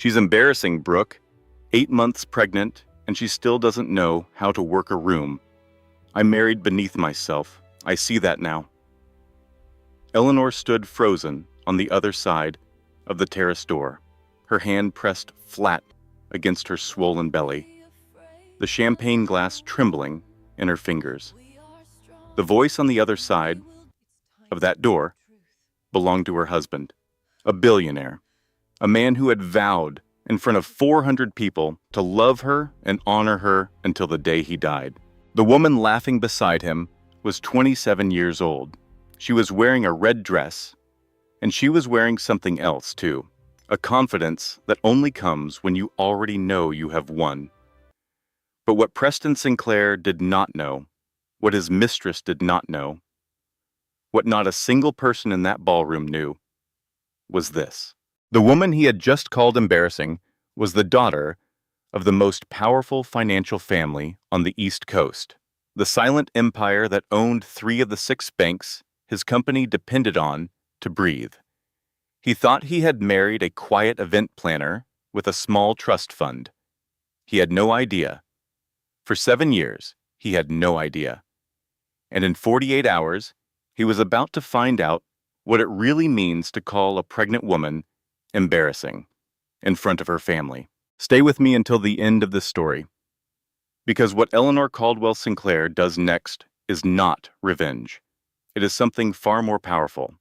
She's embarrassing, Brooke. 8 months pregnant, and she still doesn't know how to work a room. I married beneath myself. I see that now. Eleanor stood frozen on the other side of the terrace door, her hand pressed flat against her swollen belly, the champagne glass trembling in her fingers. The voice on the other side of that door belonged to her husband, a billionaire, a man who had vowed in front of 400 people to love her and honor her until the day he died. The woman laughing beside him was 27 years old. She was wearing a red dress, and she was wearing something else too, a confidence that only comes when you already know you have won. But what Preston Sinclair did not know, what his mistress did not know, what not a single person in that ballroom knew, was this. The woman he had just called embarrassing was the daughter of the most powerful financial family on the East Coast, the silent empire that owned 3 of the 6 banks his company depended on to breathe. He thought he had married a quiet event planner with a small trust fund. He had no idea. For 7 years, he had no idea. And in 48 hours, he was about to find out what it really means to call a pregnant woman embarrassing in front of her family. Stay with me until the end of this story, because what Eleanor Caldwell Sinclair does next is not revenge. It is something far more powerful,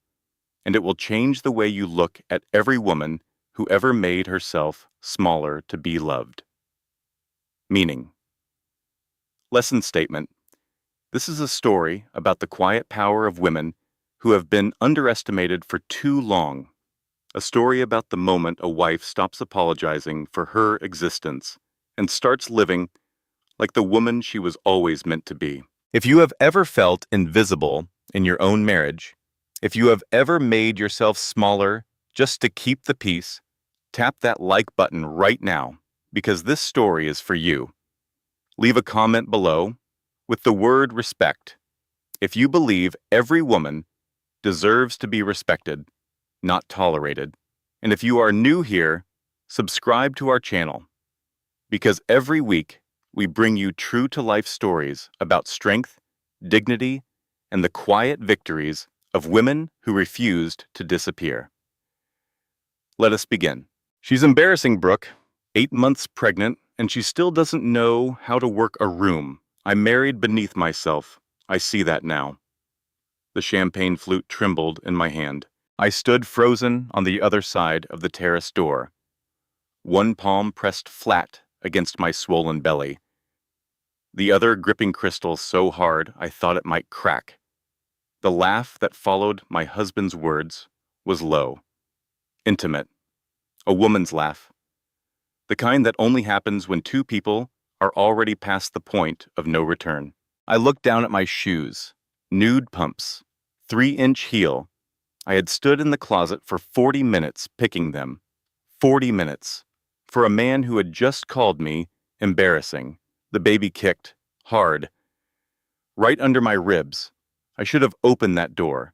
and it will change the way you look at every woman who ever made herself smaller to be loved. Meaning. Lesson statement. This is a story about the quiet power of women who have been underestimated for too long. A story about the moment a wife stops apologizing for her existence and starts living like the woman she was always meant to be. If you have ever felt invisible in your own marriage, if you have ever made yourself smaller just to keep the peace, tap that like button right now, because this story is for you. Leave a comment below with the word respect. If you believe every woman deserves to be respected, not tolerated, and if you are new here, subscribe to our channel, because every week we bring you true-to-life stories about strength, dignity, and the quiet victories of women who refused to disappear. Let us begin. She's embarrassing, Brooke. 8 months pregnant, and she still doesn't know how to work a room. I married beneath myself. I see that now. The champagne flute trembled in my hand. I stood frozen on the other side of the terrace door, one palm pressed flat against my swollen belly, the other gripping crystal so hard I thought it might crack. The laugh that followed my husband's words was low, intimate, a woman's laugh, the kind that only happens when 2 people are already past the point of no return. I looked down at my shoes, nude pumps, 3-inch heel. I had stood in the closet for 40 minutes picking them. 40 minutes. For a man who had just called me embarrassing. The baby kicked, hard, right under my ribs. I should have opened that door.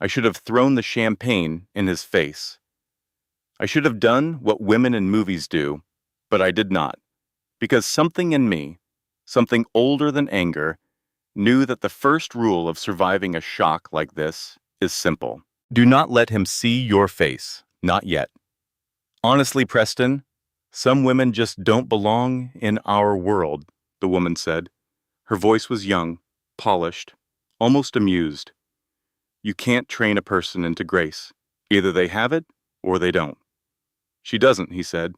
I should have thrown the champagne in his face. I should have done what women in movies do, but I did not. Because something in me, something older than anger, knew that the first rule of surviving a shock like this is simple. Do not let him see your face. Not yet. Honestly, Preston, some women just don't belong in our world, the woman said. Her voice was young, polished, almost amused. You can't train a person into grace. Either they have it or they don't. She doesn't, he said.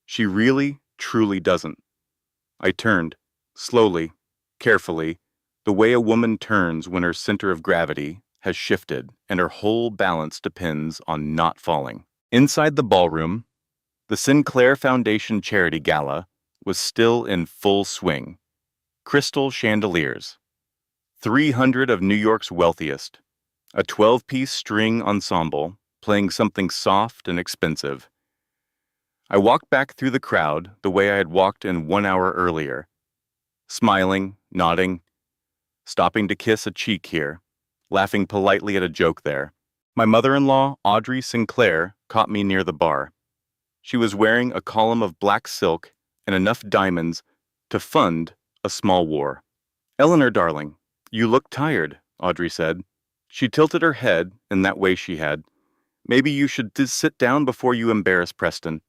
She really, truly doesn't. I turned, slowly, carefully, the way a woman turns when her center of gravity has shifted and her whole balance depends on not falling. Inside the ballroom, the Sinclair Foundation Charity Gala was still in full swing. Crystal chandeliers, 300 of New York's wealthiest, a 12-piece string ensemble playing something soft and expensive. I walked back through the crowd the way I had walked in 1 hour earlier, smiling, nodding, stopping to kiss a cheek here, laughing politely at a joke there. My mother-in-law, Audrey Sinclair, caught me near the bar. She was wearing a column of black silk and enough diamonds to fund a small war. "Eleanor, darling, you look tired," Audrey said. She tilted her head in that way she had. "Maybe you should sit down before you embarrass Preston."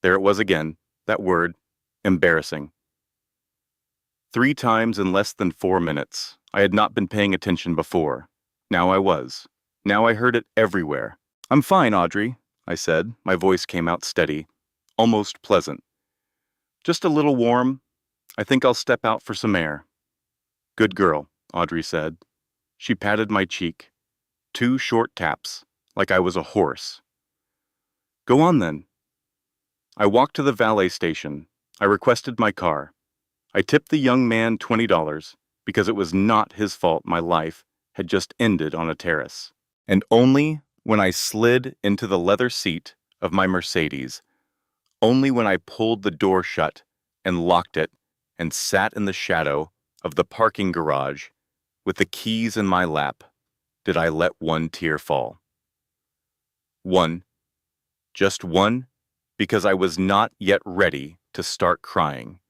There it was again, that word, embarrassing. 3 times in less than 4 minutes. I had not been paying attention before. Now I was. Now I heard it everywhere. "I'm fine, Audrey," I said. My voice came out steady, almost pleasant. "Just a little warm. I think I'll step out for some air." "Good girl," Audrey said. She patted my cheek. 2 short taps, like I was a horse. "Go on then." I walked to the valet station. I requested my car. I tipped the young man $20 because it was not his fault my life had just ended on a terrace. And only when I slid into the leather seat of my Mercedes, only when I pulled the door shut and locked it and sat in the shadow of the parking garage with the keys in my lap, did I let one tear fall. One, just one, because I was not yet ready to start crying.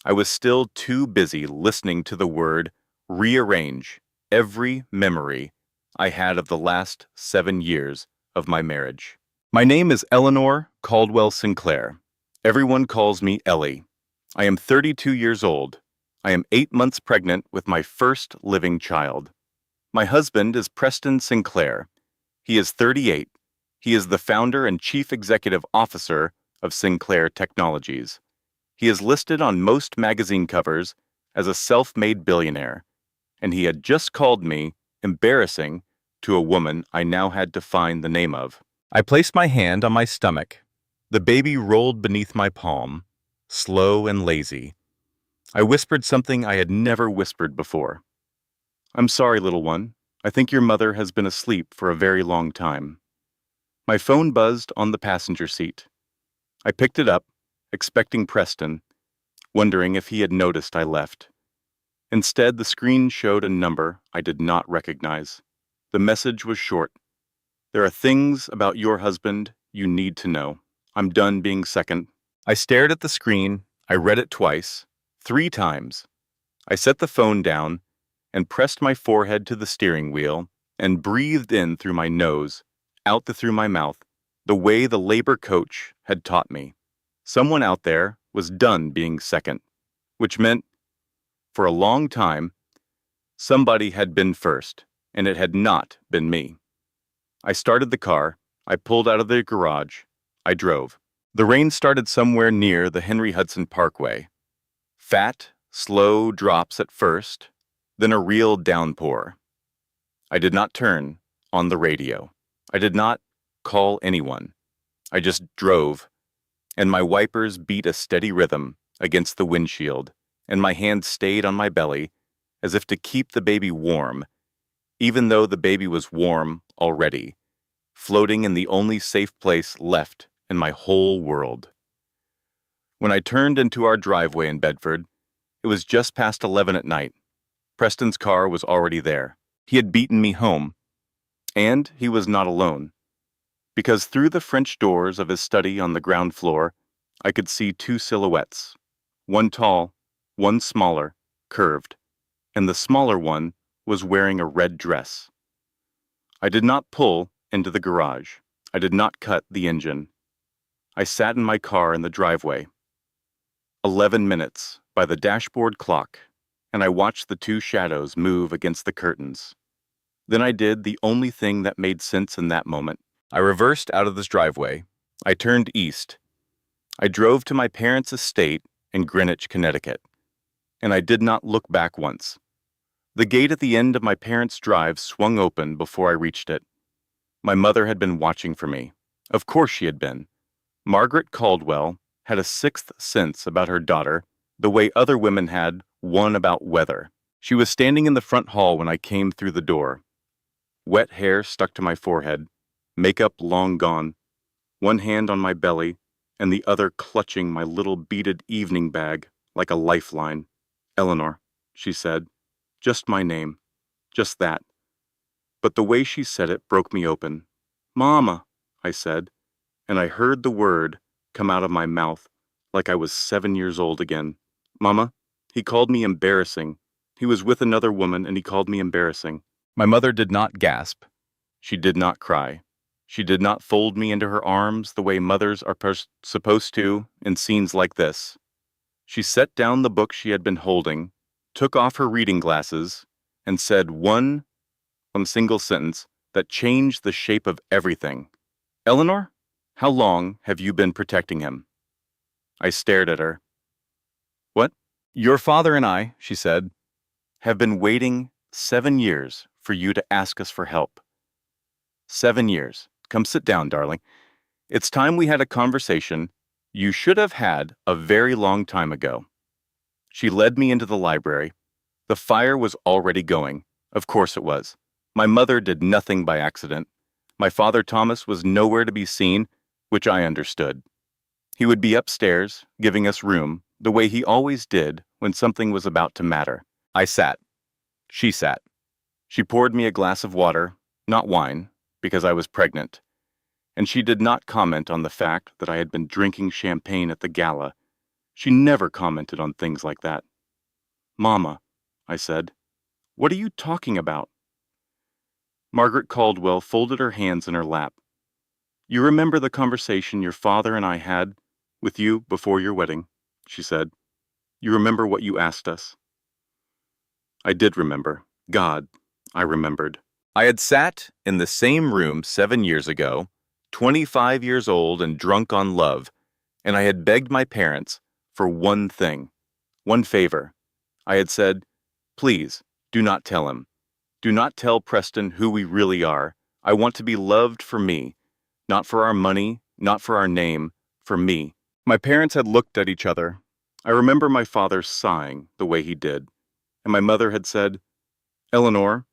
I was still too busy listening to the word rearrange every memory I had of the last 7 years of my marriage. My name is Eleanor Caldwell Sinclair. Everyone calls me Ellie. I am 32 years old. I am 8 months pregnant with my first living child. My husband is Preston Sinclair. He is 38. He is the founder and chief executive officer of Sinclair Technologies. He is listed on most magazine covers as a self-made billionaire, and he had just called me embarrassing to a woman I now had to find the name of. I placed my hand on my stomach. The baby rolled beneath my palm, slow and lazy. I whispered something I had never whispered before. "I'm sorry, little one. I think your mother has been asleep for a very long time." My phone buzzed on the passenger seat. I picked it up, expecting Preston, wondering if he had noticed I left. Instead, the screen showed a number I did not recognize. The message was short. "There are things about your husband you need to know. I'm done being second." I stared at the screen. I read it twice, 3 times. I set the phone down and pressed my forehead to the steering wheel and breathed in through my nose, out through my mouth, the way the labor coach had taught me. Someone out there was done being second, which meant, for a long time, somebody had been first, and it had not been me. I started the car. I pulled out of the garage. I drove. The rain started somewhere near the Henry Hudson Parkway. Fat, slow drops at first, then a real downpour. I did not turn on the radio. I did not call anyone. I just drove, and my wipers beat a steady rhythm against the windshield, and my hand stayed on my belly as if to keep the baby warm, even though the baby was warm already, floating in the only safe place left in my whole world. When I turned into our driveway in Bedford, it was just past 11 at night. Preston's car was already there. He had beaten me home, and he was not alone, because through the French doors of his study on the ground floor, I could see 2 silhouettes, one tall, one smaller, curved, and the smaller one was wearing a red dress. I did not pull into the garage. I did not cut the engine. I sat in my car in the driveway. 11 minutes by the dashboard clock, and I watched the 2 shadows move against the curtains. Then I did the only thing that made sense in that moment. I reversed out of this driveway. I turned east. I drove to my parents' estate in Greenwich, Connecticut, and I did not look back once. The gate at the end of my parents' drive swung open before I reached it. My mother had been watching for me. Of course she had been. Margaret Caldwell had a 6th sense about her daughter, the way other women had one about weather. She was standing in the front hall when I came through the door. Wet hair stuck to my forehead, makeup long gone, one hand on my belly, and the other clutching my little beaded evening bag like a lifeline. "Eleanor," she said. Just my name. Just that. But the way she said it broke me open. "Mama," I said, and I heard the word come out of my mouth like I was 7 years old again. Mama, he called me embarrassing. He was with another woman and he called me embarrassing. My mother did not gasp. She did not cry. She did not fold me into her arms the way mothers are supposed to in scenes like this. She set down the book she had been holding, took off her reading glasses, and said one single sentence that changed the shape of everything. Eleanor, how long have you been protecting him? I stared at her. What? Your father and I, she said, have been waiting 7 years for you to ask us for help. 7 years. Come sit down, darling. It's time we had a conversation you should have had a very long time ago. She led me into the library. The fire was already going. Of course it was. My mother did nothing by accident. My father Thomas was nowhere to be seen, which I understood. He would be upstairs, giving us room, the way he always did when something was about to matter. I sat. She sat. She poured me a glass of water, not wine, because I was pregnant. And she did not comment on the fact that I had been drinking champagne at the gala. She never commented on things like that. Mama, I said, what are you talking about? Margaret Caldwell folded her hands in her lap. You remember the conversation your father and I had with you before your wedding, she said. You remember what you asked us? I did remember. God, I remembered. I had sat in the same room 7 years ago, 25 years old and drunk on love, and I had begged my parents for one thing, one favor. I had said, please, do not tell him. Do not tell Preston who we really are. I want to be loved for me, not for our money, not for our name, for me. My parents had looked at each other. I remember my father sighing the way he did, and my mother had said, Eleanor,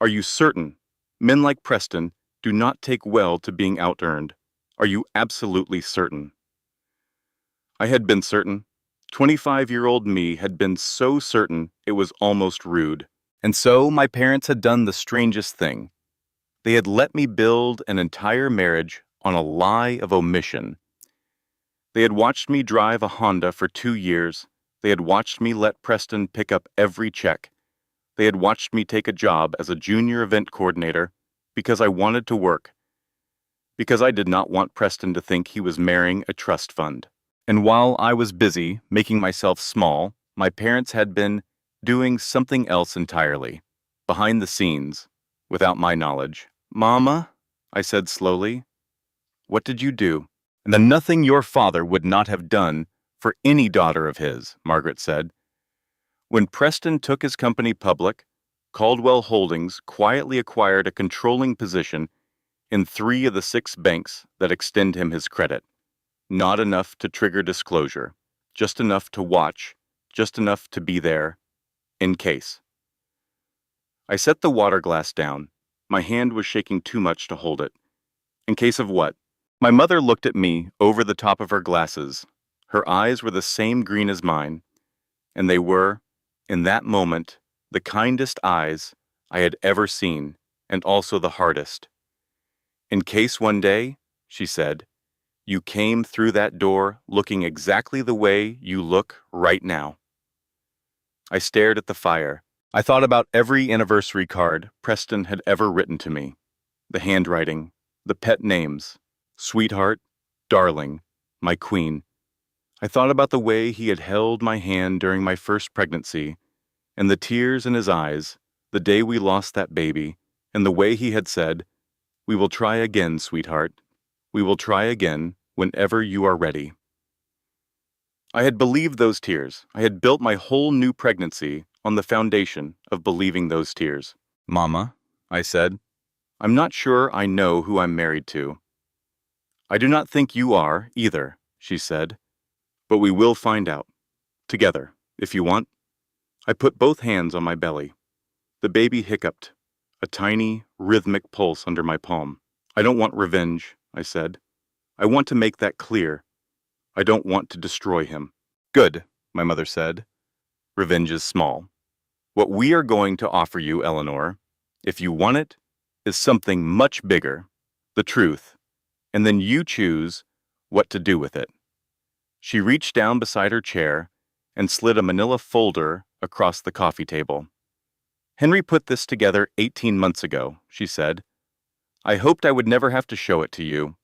are you certain? Men like Preston do not take well to being out-earned. Are you absolutely certain? I had been certain. 25-year-old me had been so certain it was almost rude. And so my parents had done the strangest thing. They had let me build an entire marriage on a lie of omission. They had watched me drive a Honda for 2 years. They had watched me let Preston pick up every check. They had watched me take a job as a junior event coordinator because I wanted to work, because I did not want Preston to think he was marrying a trust fund. And while I was busy making myself small, my parents had been doing something else entirely, behind the scenes, without my knowledge. Mama, I said slowly, what did you do? And then nothing your father would not have done for any daughter of his, Margaret said. When Preston took his company public, Caldwell Holdings quietly acquired a controlling position in 3 of the 6 banks that extend him his credit. Not enough to trigger disclosure, just enough to watch, just enough to be there, in case. I set the water glass down. My hand was shaking too much to hold it. In case of what? My mother looked at me over the top of her glasses. Her eyes were the same green as mine, and they were, in that moment, the kindest eyes I had ever seen, and also the hardest. In case one day, she said, you came through that door looking exactly the way you look right now. I stared at the fire. I thought about every anniversary card Preston had ever written to me. The handwriting, the pet names, sweetheart, darling, my queen. I thought about the way he had held my hand during my first pregnancy, and the tears in his eyes, the day we lost that baby, and the way he had said, we will try again, sweetheart. We will try again whenever you are ready. I had believed those tears. I had built my whole new pregnancy on the foundation of believing those tears. Mama, I said, I'm not sure I know who I'm married to. I do not think you are, either, she said, but we will find out. Together, if you want. I put both hands on my belly. The baby hiccuped, a tiny, rhythmic pulse under my palm. I don't want revenge, I said. I want to make that clear. I don't want to destroy him. Good, my mother said. Revenge is small. What we are going to offer you, Eleanor, if you want it, is something much bigger. The truth. and then you choose what to do with it." She reached down beside her chair and slid a manila folder across the coffee table. "Henry put this together 18 months ago," she said. "I hoped I would never have to show it to you,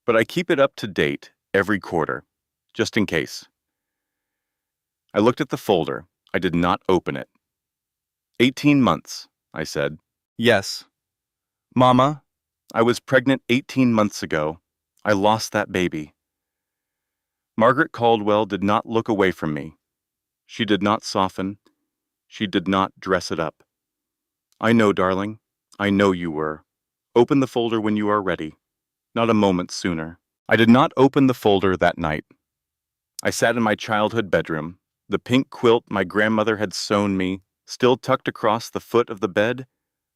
but I keep it up to date every quarter, just in case." I looked at the folder. I did not open it. 18 months, I said. "Yes. Mama, I was pregnant 18 months ago. I lost that baby." Margaret Caldwell did not look away from me. She did not soften. She did not dress it up. "I know, darling. I know you were. Open the folder when you are ready. Not a moment sooner." I did not open the folder that night. I sat in my childhood bedroom, the pink quilt my grandmother had sewn me, still tucked across the foot of the bed,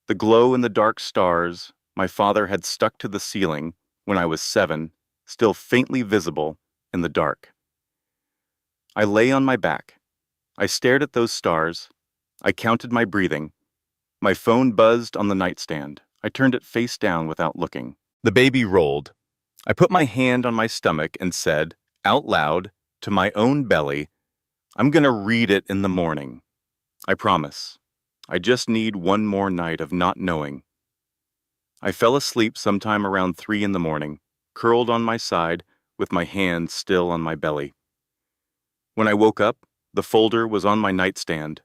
the glow in the dark stars my father had stuck to the ceiling when I was 7, still faintly visible in the dark. I lay on my back. I stared at those stars. I counted my breathing. My phone buzzed on the nightstand. I turned it face down without looking. The baby rolled. I put my hand on my stomach and said, out loud, to my own belly, "I'm going to read it in the morning. I promise. I just need one more night of not knowing." I fell asleep sometime around 3 in the morning, curled on my side with my hand still on my belly. When I woke up, the folder was on my nightstand.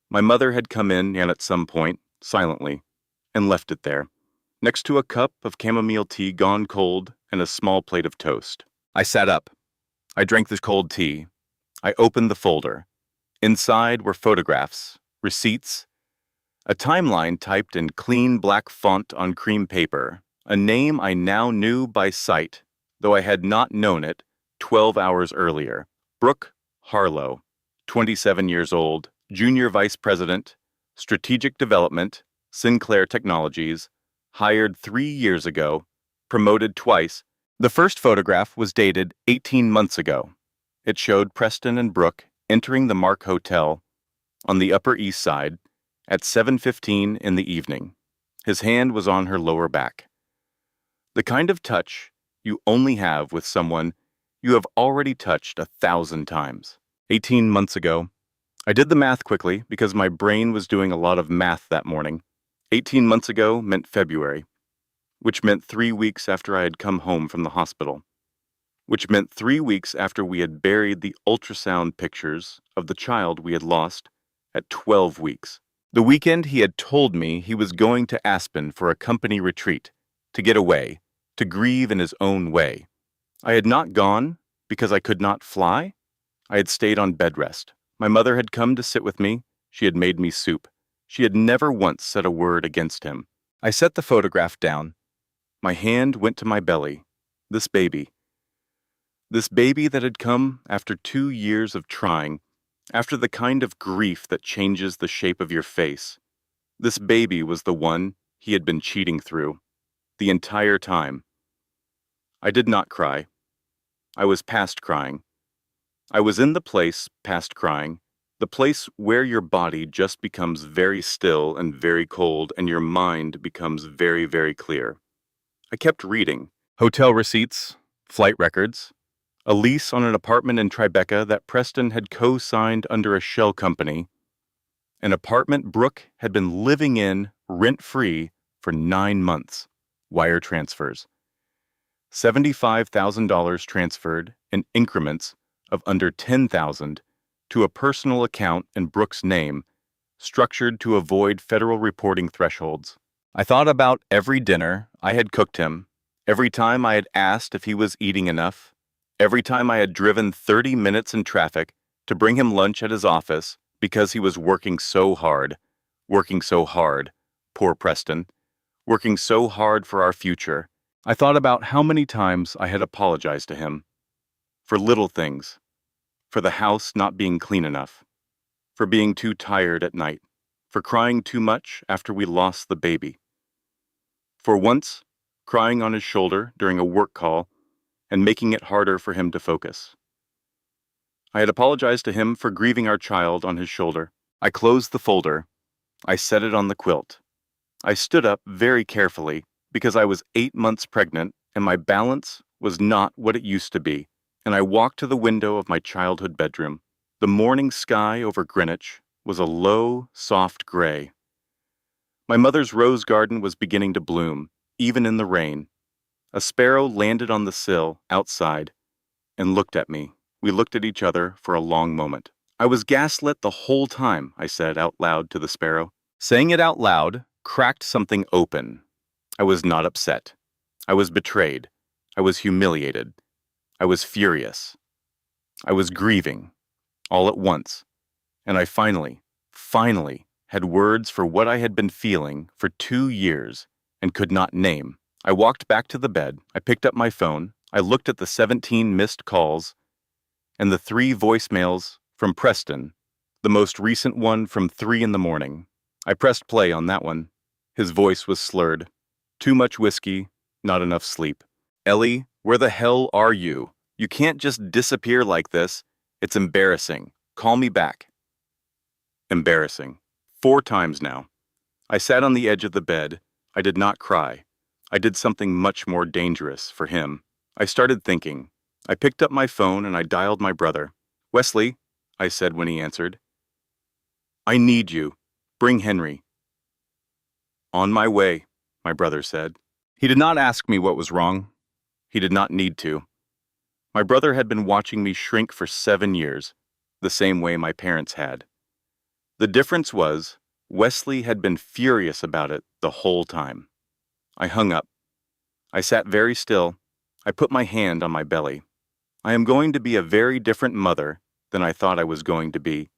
My mother had come in and at some point, silently, and left it there, next to a cup of chamomile tea gone cold and a small plate of toast. I sat up. I drank the cold tea. I opened the folder. Inside were photographs, receipts, a timeline typed in clean black font on cream paper, a name I now knew by sight, though I had not known it 12 hours earlier. Brooke Harlow, 27 years old, Junior Vice President, Strategic Development, Sinclair Technologies, hired 3 years ago, promoted twice. The first photograph was dated 18 months ago. It showed Preston and Brooke entering the Mark Hotel on the Upper East Side at 7:15 in the evening. His hand was on her lower back. The kind of touch you only have with someone you have already touched 1,000 times. 18 months ago, I did the math quickly because my brain was doing a lot of math that morning. 18 months ago meant February, which meant 3 weeks after I had come home from the hospital, which meant 3 weeks after we had buried the ultrasound pictures of the child we had lost at 12 weeks. The weekend he had told me he was going to Aspen for a company retreat, to get away, to grieve in his own way. I had not gone because I could not fly. I had stayed on bed rest. My mother had come to sit with me. She had made me soup. She had never once said a word against him. I set the photograph down. My hand went to my belly. This baby that had come after 2 years of trying, after the kind of grief that changes the shape of your face. This baby was the one he had been cheating through, the entire time. I did not cry. I was past crying. I was in the place past crying, the place where your body just becomes very still and very cold and your mind becomes very, very clear. I kept reading. Hotel receipts, flight records, a lease on an apartment in Tribeca that Preston had co-signed under a shell company, an apartment Brooke had been living in rent-free for 9 months, wire transfers. $75,000 transferred in increments of under $10,000 to a personal account in Brooke's name, structured to avoid federal reporting thresholds. I thought about every dinner I had cooked him, every time I had asked if he was eating enough, every time I had driven 30 minutes in traffic to bring him lunch at his office because he was working so hard, poor Preston, working so hard for our future. I thought about how many times I had apologized to him for little things, for the house not being clean enough, for being too tired at night, for crying too much after we lost the baby, for once crying on his shoulder during a work call and making it harder for him to focus. I had apologized to him for grieving our child on his shoulder. I closed the folder. I set it on the quilt. I stood up very carefully because I was 8 months pregnant and my balance was not what it used to be, and I walked to the window of my childhood bedroom. The morning sky over Greenwich was a low, soft gray. My mother's rose garden was beginning to bloom, even in the rain. A sparrow landed on the sill outside and looked at me. We looked at each other for a long moment. I was gaslit the whole time, I said out loud to the sparrow. Saying it out loud cracked something open. I was not upset. I was betrayed. I was humiliated. I was furious. I was grieving, all at once. And I finally had words for what I had been feeling for 2 years and could not name. I walked back to the bed. I picked up my phone. I looked at the 17 missed calls and the 3 voicemails from Preston, the most recent one from 3 in the morning. I pressed play on that one. His voice was slurred. Too much whiskey, not enough sleep. Ellie, where the hell are you? You can't just disappear like this. It's embarrassing. Call me back. Embarrassing. 4 times now. I sat on the edge of the bed. I did not cry. I did something much more dangerous for him. I started thinking. I picked up my phone and I dialed my brother. Wesley, I said when he answered. I need you. Bring Henry. On my way, my brother said. He did not ask me what was wrong. He did not need to. My brother had been watching me shrink for 7 years, the same way my parents had. The difference was, Wesley had been furious about it the whole time. I hung up. I sat very still. I put my hand on my belly. I am going to be a very different mother than I thought I was going to be,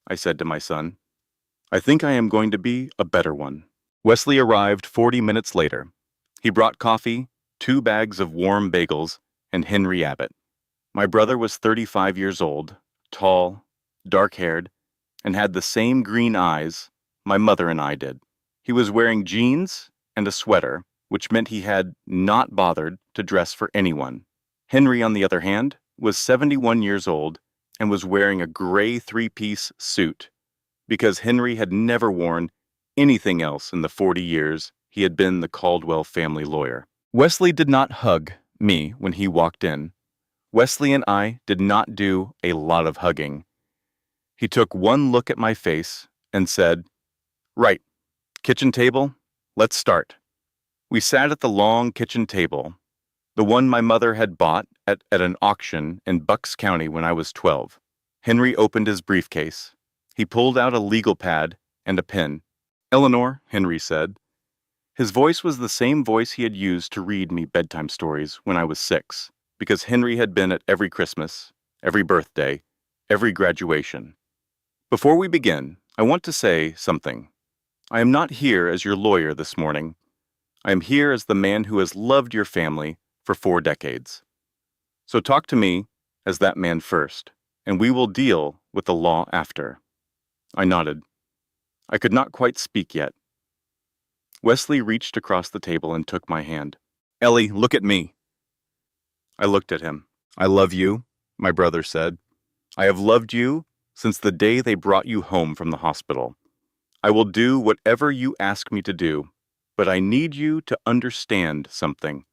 I said to my son. I think I am going to be a better one. Wesley arrived 40 minutes later. He brought coffee, 2 bags of warm bagels, and Henry Abbott. My brother was 35 years old, tall, dark-haired, and had the same green eyes my mother and I did. He was wearing jeans and a sweater, which meant he had not bothered to dress for anyone. Henry, on the other hand, was 71 years old and was wearing a gray 3-piece suit because Henry had never worn anything else in the 40 years he had been the Caldwell family lawyer. Wesley did not hug me when he walked in. Wesley and I did not do a lot of hugging. He took one look at my face and said, "Right, kitchen table, let's start." We sat at the long kitchen table, the one my mother had bought at an auction in Bucks County when I was 12. Henry opened his briefcase. He pulled out a legal pad and a pen. "Eleanor," Henry said. His voice was the same voice he had used to read me bedtime stories when I was 6, because Henry had been at every Christmas, every birthday, every graduation. Before we begin, I want to say something. I am not here as your lawyer this morning. I am here as the man who has loved your family for 4 decades. So talk to me as that man first, and we will deal with the law after. I nodded. I could not quite speak yet. Wesley reached across the table and took my hand. "Ellie, look at me." I looked at him. "I love you," my brother said. "I have loved you since the day they brought you home from the hospital. I will do whatever you ask me to do, but I need you to understand something.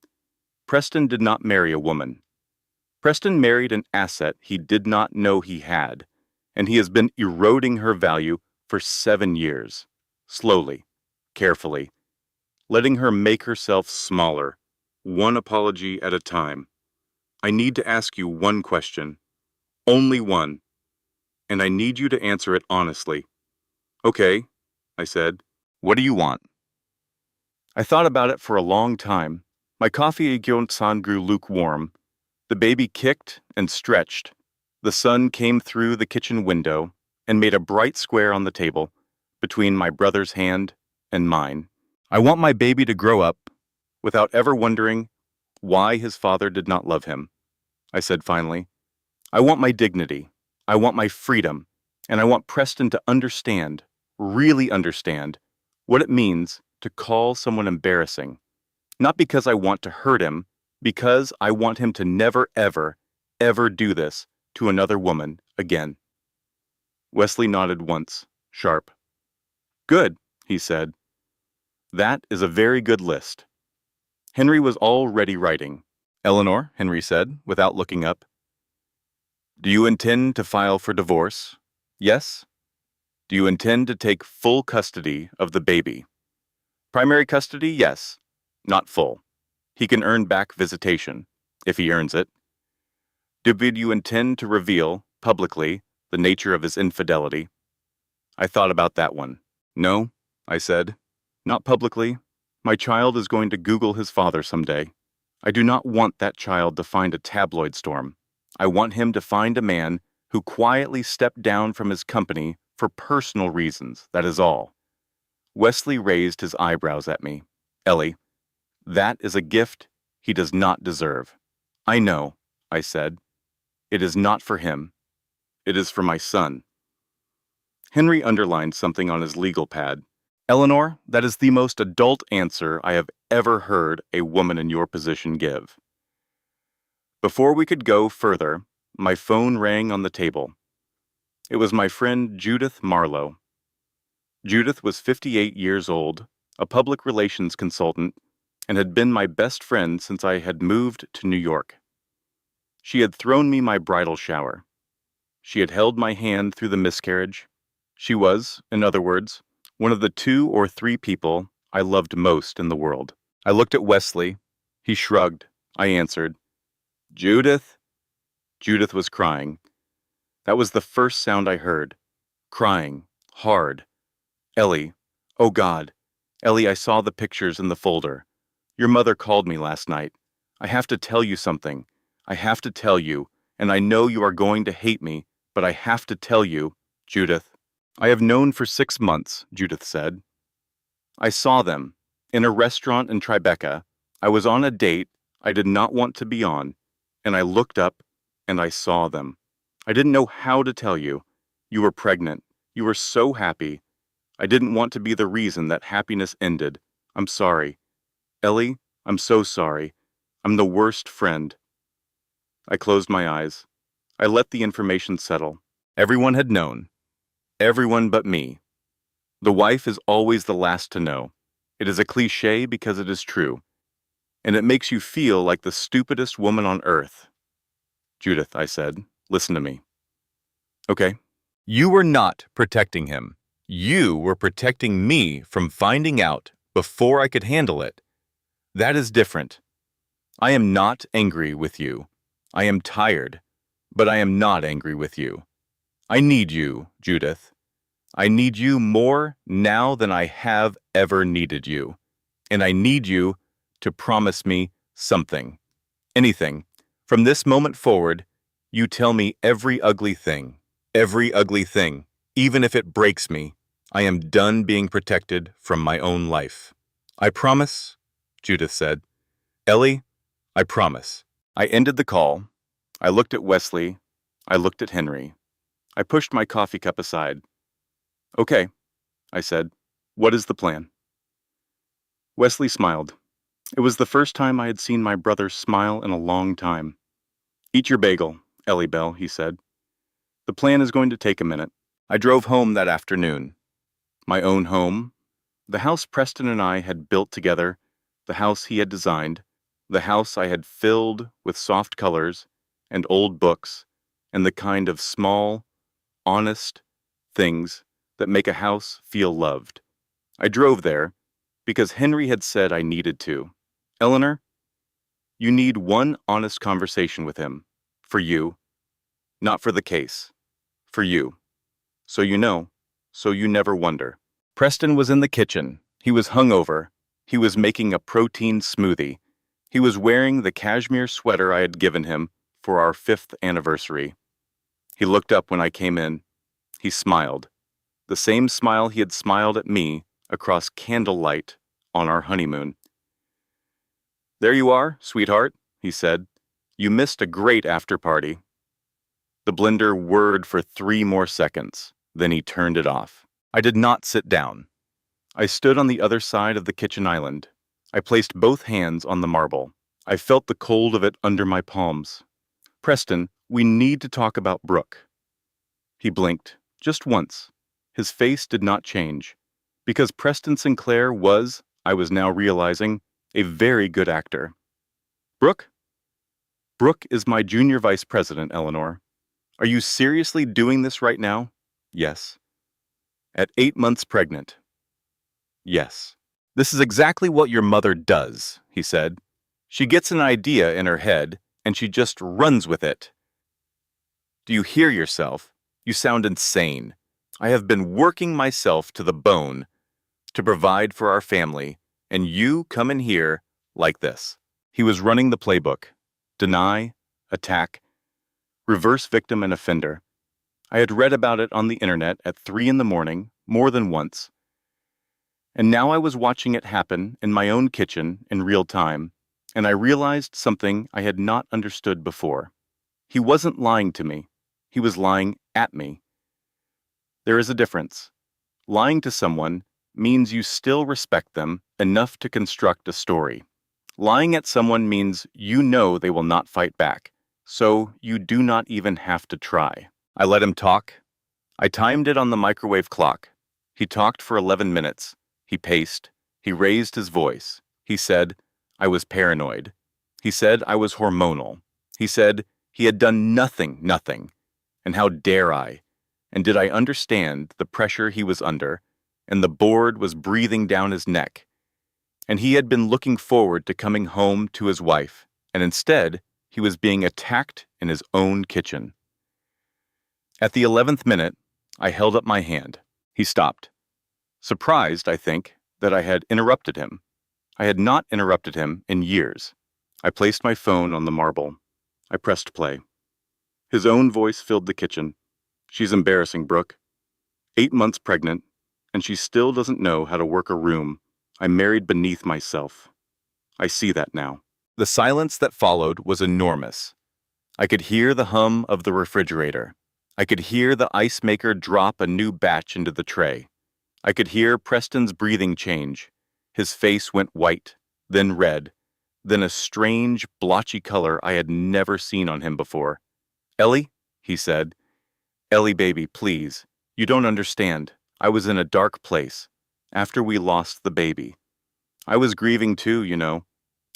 Preston did not marry a woman. Preston married an asset he did not know he had, and he has been eroding her value for 7 years, slowly, carefully, letting her make herself smaller, one apology at a time. I need to ask you one question, only one, and I need you to answer it honestly." "Okay," I said. "What do you want?" I thought about it for a long time. My coffee Gyeonsan grew lukewarm. The baby kicked and stretched. The sun came through the kitchen window and made a bright square on the table between my brother's hand and mine. I want my baby to grow up without ever wondering why his father did not love him, I said finally. I want my dignity. I want my freedom. And I want Preston to understand, really understand, what it means to call someone embarrassing. Not because I want to hurt him, because I want him to never, ever, ever do this to another woman again. Wesley nodded once, sharp. "Good," he said. "That is a very good list." Henry was already writing. "Eleanor," Henry said, without looking up, "do you intend to file for divorce? Yes? Do you intend to take full custody of the baby? Primary custody, yes. Not full. He can earn back visitation, if he earns it. Did you intend to reveal, publicly, the nature of his infidelity?" I thought about that one. "No," I said. "Not publicly. My child is going to Google his father someday. I do not want that child to find a tabloid storm. I want him to find a man who quietly stepped down from his company for personal reasons, that is all." Wesley raised his eyebrows at me. "Ellie, that is a gift he does not deserve." "I know," I said. "It is not for him. It is for my son." Henry underlined something on his legal pad. "Eleanor, that is the most adult answer I have ever heard a woman in your position give." Before we could go further, my phone rang on the table. It was my friend Judith Marlowe. Judith was 58 years old, a public relations consultant, and had been my best friend since I had moved to New York. She had thrown me my bridal shower. She had held my hand through the miscarriage. She was, in other words, one of the 2 or 3 people I loved most in the world. I looked at Wesley. He shrugged. I answered, "Judith." Judith was crying. That was the first sound I heard. Crying. Hard. "Ellie. Oh God. Ellie, I saw the pictures in the folder. Your mother called me last night. I have to tell you something. I have to tell you, and I know you are going to hate me, but I have to tell you, Judith." "I have known for 6 months," Judith said. "I saw them. In a restaurant in Tribeca. I was on a date I did not want to be on, and I looked up, and I saw them. I didn't know how to tell you. You were pregnant. You were so happy. I didn't want to be the reason that happiness ended. I'm sorry. Ellie, I'm so sorry. I'm the worst friend." I closed my eyes. I let the information settle. Everyone had known. Everyone but me. The wife is always the last to know. It is a cliché because it is true. And it makes you feel like the stupidest woman on earth. "Judith," I said, "listen to me." "Okay." "You were not protecting him. You were protecting me from finding out before I could handle it. That is different. I am not angry with you. I am tired, but I am not angry with you. I need you, Judith. I need you more now than I have ever needed you. And I need you to promise me something. Anything. From this moment forward, you tell me every ugly thing. Every ugly thing. Even if it breaks me, I am done being protected from my own life." "I promise," Judith said. "Ellie, I promise." I ended the call. I looked at Wesley. I looked at Henry. I pushed my coffee cup aside. "Okay," I said. "What is the plan?" Wesley smiled. It was the first time I had seen my brother smile in a long time. "Eat your bagel, Ellie Bell," he said. "The plan is going to take a minute." I drove home that afternoon. My own home, the house Preston and I had built together, the house he had designed, the house I had filled with soft colors and old books and the kind of small, honest things that make a house feel loved. I drove there because Henry had said I needed to. "Eleanor, you need one honest conversation with him. For you. Not for the case. For you. So you know. So you never wonder." Preston was in the kitchen. He was hungover. He was making a protein smoothie. He was wearing the cashmere sweater I had given him for our 5th anniversary. He looked up when I came in. He smiled. The same smile he had smiled at me across candlelight on our honeymoon. "There you are, sweetheart," he said. "You missed a great after-party." The blender whirred for 3 more seconds. Then he turned it off. I did not sit down. I stood on the other side of the kitchen island. I placed both hands on the marble. I felt the cold of it under my palms. "Preston, we need to talk about Brooke." He blinked, just once. His face did not change. Because Preston Sinclair was, I was now realizing, A very good actor. Brooke? Brooke is my junior vice president, Eleanor. Are you seriously doing this right now? Yes. At 8 months pregnant? Yes. This is exactly what your mother does, he said. She gets an idea in her head, and she just runs with it. Do you hear yourself? You sound insane. I have been working myself to the bone to provide for our family, and you come in here like this. He was running the playbook. Deny, attack, reverse victim and offender. I had read about it on the internet at 3 in the morning, more than once. And now I was watching it happen in my own kitchen in real time, and I realized something I had not understood before. He wasn't lying to me. He was lying at me. There is a difference. Lying to someone means you still respect them enough to construct a story. Lying at someone means you know they will not fight back, so you do not even have to try. I let him talk. I timed it on the microwave clock. He talked for 11 minutes. He paced. He raised his voice. He said, I was paranoid. He said I was hormonal. He said he had done nothing. And how dare I? And did I understand the pressure he was under? And the board was breathing down his neck. And he had been looking forward to coming home to his wife, and instead, he was being attacked in his own kitchen. At the 11th minute, I held up my hand. He stopped. Surprised, I think, that I had interrupted him. I had not interrupted him in years. I placed my phone on the marble. I pressed play. His own voice filled the kitchen. She's embarrassing, Brooke. 8 months pregnant, and she still doesn't know how to work a room. I married beneath myself. I see that now. The silence that followed was enormous. I could hear the hum of the refrigerator. I could hear the ice maker drop a new batch into the tray. I could hear Preston's breathing change. His face went white, then red, then a strange, blotchy color I had never seen on him before. Ellie, he said. Ellie, baby, please. You don't understand. I was in a dark place. After we lost the baby. I was grieving too, you know.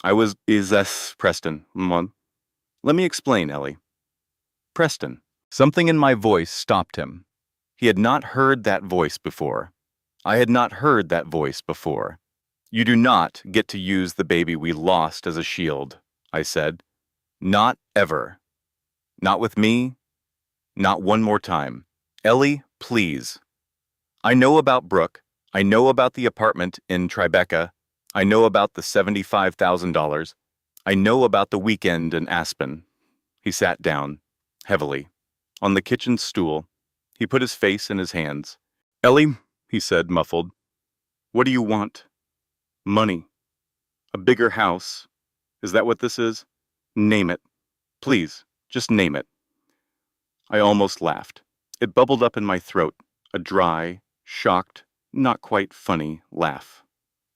Preston. Let me explain, Ellie. Preston. Something in my voice stopped him. He had not heard that voice before. I had not heard that voice before. You do not get to use the baby we lost as a shield, I said. Not ever. Not with me. Not one more time. Ellie, please. I know about Brooke. I know about the apartment in Tribeca. I know about the $75,000. I know about the weekend in Aspen. He sat down, heavily, on the kitchen stool. He put his face in his hands. Ellie, he said, muffled, what do you want? Money. A bigger house. Is that what this is? Name it. Please, just name it. I almost laughed. It bubbled up in my throat, a dry, shocked, not quite funny laugh.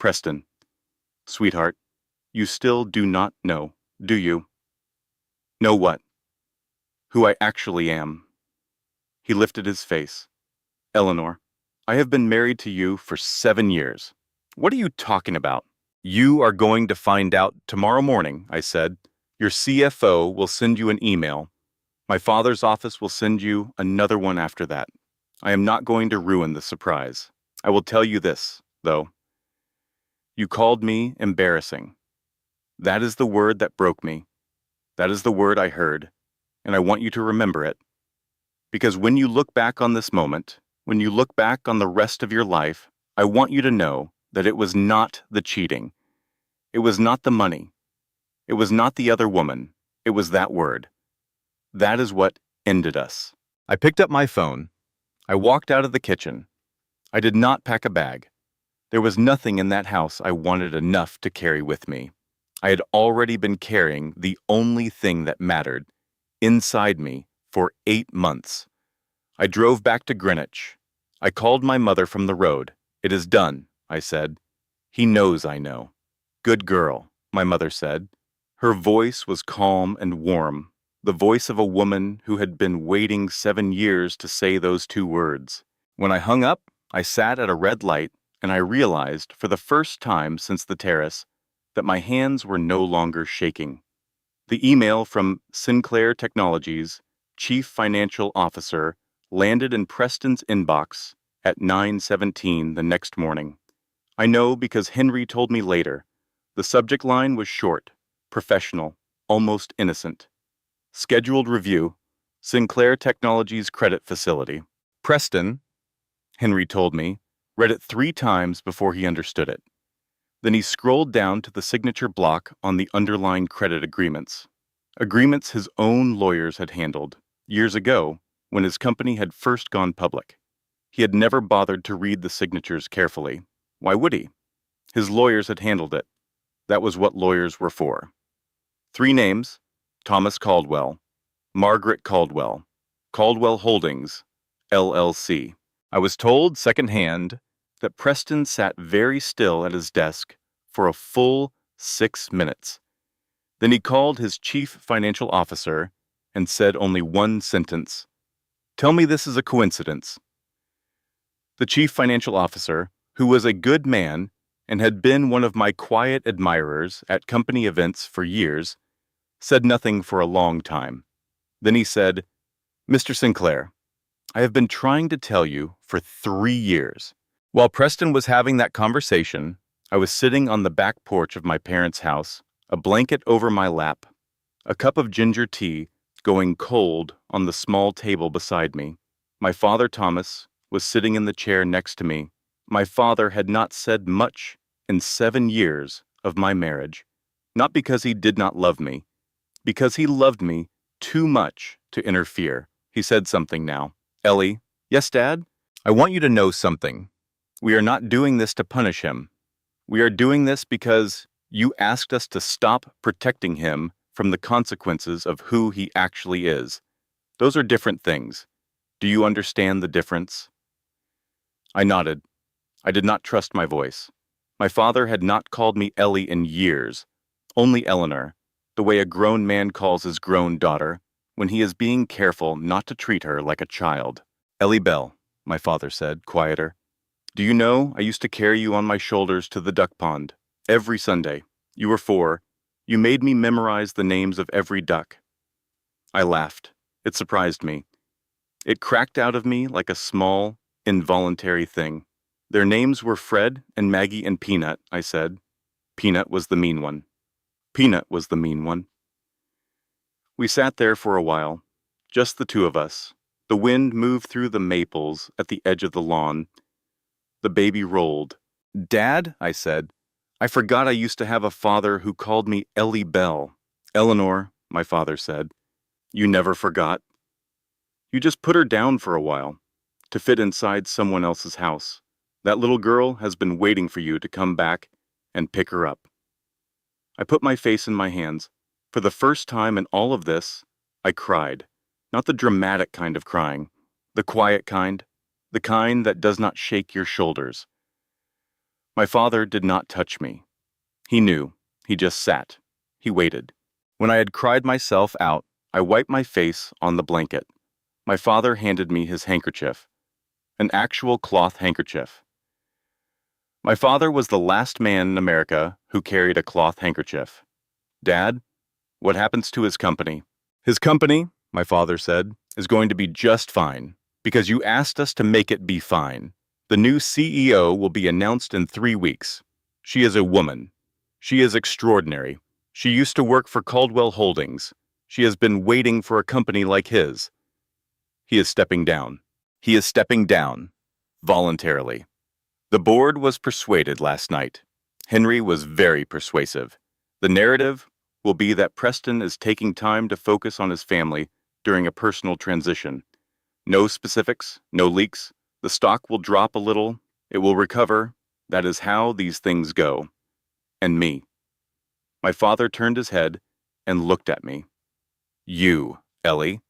Preston, sweetheart, you still do not know, do you? Know what? Who I actually am. He lifted his face. Eleanor, I have been married to you for 7 years. What are you talking about? You are going to find out tomorrow morning, I said. Your CFO will send you an email. My father's office will send you another one after that. I am not going to ruin the surprise. I will tell you this, though. You called me embarrassing. That is the word that broke me. That is the word I heard, and I want you to remember it. Because when you look back on this moment, when you look back on the rest of your life, I want you to know that it was not the cheating. It was not the money. It was not the other woman. It was that word. That is what ended us. I picked up my phone. I walked out of the kitchen. I did not pack a bag. There was nothing in that house I wanted enough to carry with me. I had already been carrying the only thing that mattered inside me for 8 months. I drove back to Greenwich. I called my mother from the road. It is done, I said. He knows I know. Good girl, my mother said. Her voice was calm and warm, the voice of a woman who had been waiting 7 years to say those 2 words. When I hung up, I sat at a red light, and I realized, for the first time since the terrace, that my hands were no longer shaking. The email from Sinclair Technologies' chief financial officer landed in Preston's inbox at 9:17 the next morning. I know because Henry told me later. The subject line was short, professional, almost innocent. Scheduled review, Sinclair Technologies credit facility. Preston, Henry told me, read it 3 times before he understood it. Then he scrolled down to the signature block on the underlying credit agreements. Agreements his own lawyers had handled, years ago, when his company had first gone public. He had never bothered to read the signatures carefully. Why would he? His lawyers had handled it. That was what lawyers were for. 3 names: Thomas Caldwell, Margaret Caldwell, Caldwell Holdings, LLC. I was told secondhand that Preston sat very still at his desk for a full 6 minutes. Then he called his chief financial officer and said only one sentence. "Tell me this is a coincidence." The chief financial officer, who was a good man and had been one of my quiet admirers at company events for years, said nothing for a long time. Then he said, "Mr. Sinclair, I have been trying to tell you for 3 years." While Preston was having that conversation, I was sitting on the back porch of my parents' house, a blanket over my lap, a cup of ginger tea going cold on the small table beside me. My father, Thomas, was sitting in the chair next to me. My father had not said much in 7 years of my marriage, not because he did not love me, because he loved me too much to interfere. He said something now. "Ellie." "Yes, Dad?" "I want you to know something. We are not doing this to punish him. We are doing this because you asked us to stop protecting him from the consequences of who he actually is. Those are different things. Do you understand the difference?" I nodded. I did not trust my voice. My father had not called me Ellie in years, only Eleanor, the way a grown man calls his grown daughter, when he is being careful not to treat her like a child. "Ellie Bell," my father said, quieter. "Do you know I used to carry you on my shoulders to the duck pond? Every Sunday. You were 4. You made me memorize the names of every duck." I laughed. It surprised me. It cracked out of me like a small, involuntary thing. "Their names were Fred and Maggie and Peanut," I said. Peanut was the mean one. Peanut was the mean one. We sat there for a while, just the 2 of us. The wind moved through the maples at the edge of the lawn. The baby rolled. "Dad," I said, "I forgot I used to have a father who called me Ellie Bell." "Eleanor," my father said. "You never forgot. You just put her down for a while, to fit inside someone else's house. That little girl has been waiting for you to come back and pick her up." I put my face in my hands. For the first time in all of this, I cried. Not the dramatic kind of crying, the quiet kind, the kind that does not shake your shoulders. My father did not touch me. He knew. He just sat. He waited. When I had cried myself out, I wiped my face on the blanket. My father handed me his handkerchief, an actual cloth handkerchief. My father was the last man in America who carried a cloth handkerchief. "Dad, what happens to his company?" "His company," my father said, "is going to be just fine, because you asked us to make it be fine. The new CEO will be announced in 3 weeks. She is a woman. She is extraordinary. She used to work for Caldwell Holdings. She has been waiting for a company like his. He is stepping down. He is stepping down. Voluntarily." The board was persuaded last night. Henry was very persuasive. The narrative will be that Preston is taking time to focus on his family during a personal transition. No specifics, no leaks. The stock will drop a little. It will recover. That is how these things go. And me. My father turned his head and looked at me. "You, Ellie.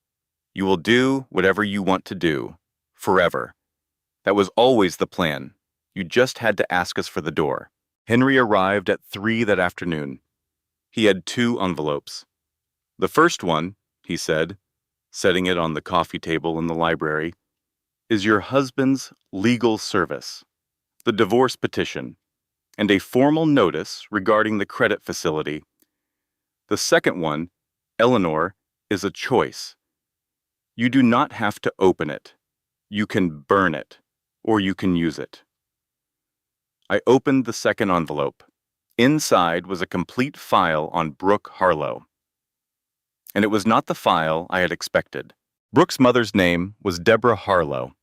You will do whatever you want to do. Forever. That was always the plan. You just had to ask us for the door." Henry arrived at 3 that afternoon. He had 2 envelopes. "The first one," he said, setting it on the coffee table in the library, "is your husband's legal service, the divorce petition. and a formal notice regarding the credit facility. The second one, Eleanor, is a choice. You do not have to open it. You can burn it, or you can use it. I opened the second envelope. Inside was a complete file on Brooke Harlow. And it was not the file I had expected. Brooke's mother's name was Deborah Harlow.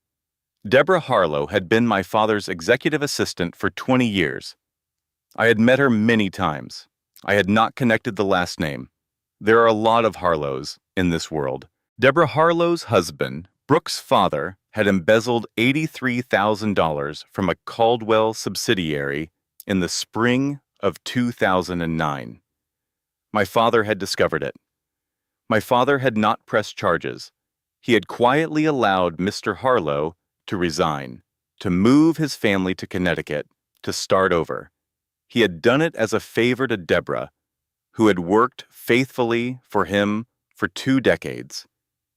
Deborah Harlow had been my father's executive assistant for 20 years. I had met her many times. I had not connected the last name. There are a lot of Harlows in this world. Deborah Harlow's husband, Brooke's father, had embezzled $83,000 from a Caldwell subsidiary in the spring of 2009. My father had discovered it. My father had not pressed charges. He had quietly allowed Mr. Harlow to resign, to move his family to Connecticut, to start over. He had done it as a favor to Deborah, who had worked faithfully for him for 2 decades,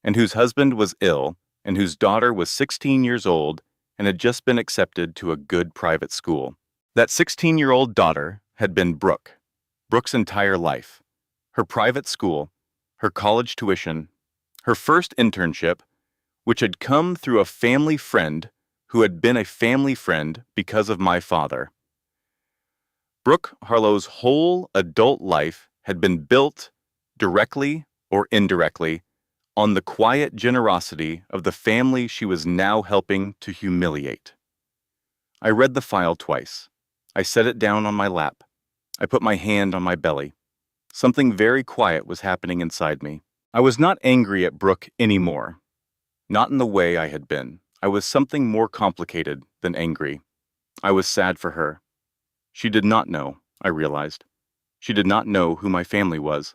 and whose husband was ill, and whose daughter was 16 years old and had just been accepted to a good private school. That 16-year-old daughter had been Brooke's entire life, her private school, her college tuition, her first internship, which had come through a family friend who had been a family friend because of my father. Brooke Harlow's whole adult life had been built, directly or indirectly, on the quiet generosity of the family she was now helping to humiliate. I read the file twice. I set it down on my lap. I put my hand on my belly. Something very quiet was happening inside me. I was not angry at Brooke anymore. Not in the way I had been. I was something more complicated than angry. I was sad for her. She did not know, I realized. She did not know who my family was.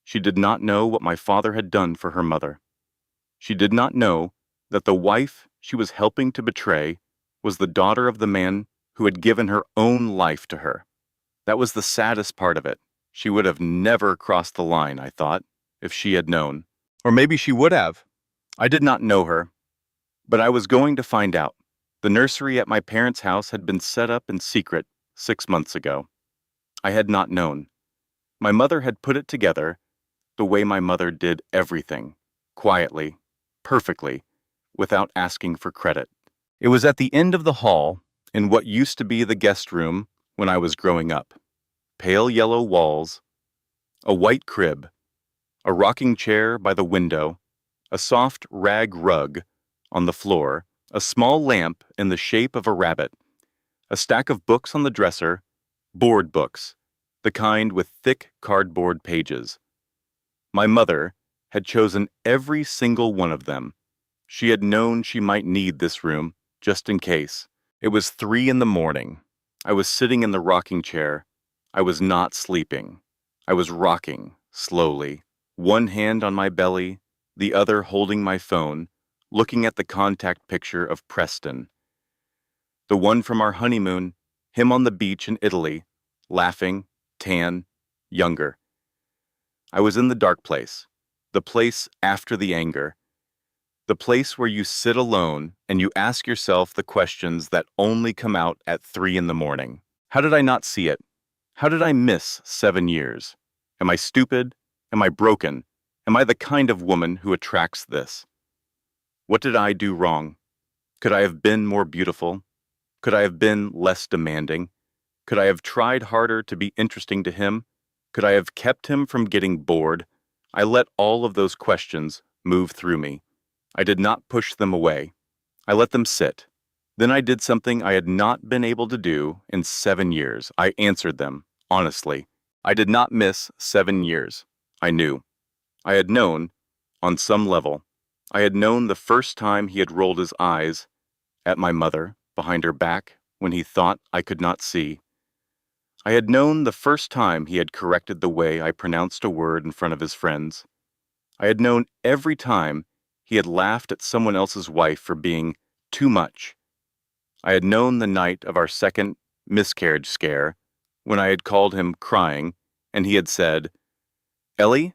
She did not know what my father had done for her mother. She did not know that the wife she was helping to betray was the daughter of the man who had given her own life to her. That was the saddest part of it. She would have never crossed the line, I thought, if she had known. Or maybe she would have. I did not know her, but I was going to find out. The nursery at my parents' house had been set up in secret 6 months ago. I had not known. My mother had put it together the way my mother did everything, quietly, perfectly, without asking for credit. It was at the end of the hall, in what used to be the guest room when I was growing up. Pale yellow walls, a white crib, a rocking chair by the window, a soft rag rug on the floor, a small lamp in the shape of a rabbit, a stack of books on the dresser, board books, the kind with thick cardboard pages. My mother had chosen every single one of them. She had known she might need this room, just in case. It was 3 a.m. I was sitting in the rocking chair. I was not sleeping. I was rocking, slowly, one hand on my belly, the other holding my phone, looking at the contact picture of Preston. The one from our honeymoon, him on the beach in Italy, laughing, tan, younger. I was in the dark place, the place after the anger, the place where you sit alone and you ask yourself the questions that only come out at 3 a.m. How did I not see it? How did I miss 7 years? Am I stupid? Am I broken? Am I the kind of woman who attracts this? What did I do wrong? Could I have been more beautiful? Could I have been less demanding? Could I have tried harder to be interesting to him? Could I have kept him from getting bored? I let all of those questions move through me. I did not push them away. I let them sit. Then I did something I had not been able to do in 7 years. I answered them, honestly. I did not miss 7 years. I knew. I had known, on some level. I had known the first time he had rolled his eyes at my mother behind her back when he thought I could not see. I had known the first time he had corrected the way I pronounced a word in front of his friends. I had known every time he had laughed at someone else's wife for being too much. I had known the night of our second miscarriage scare, when I had called him crying, and he had said, "Ellie,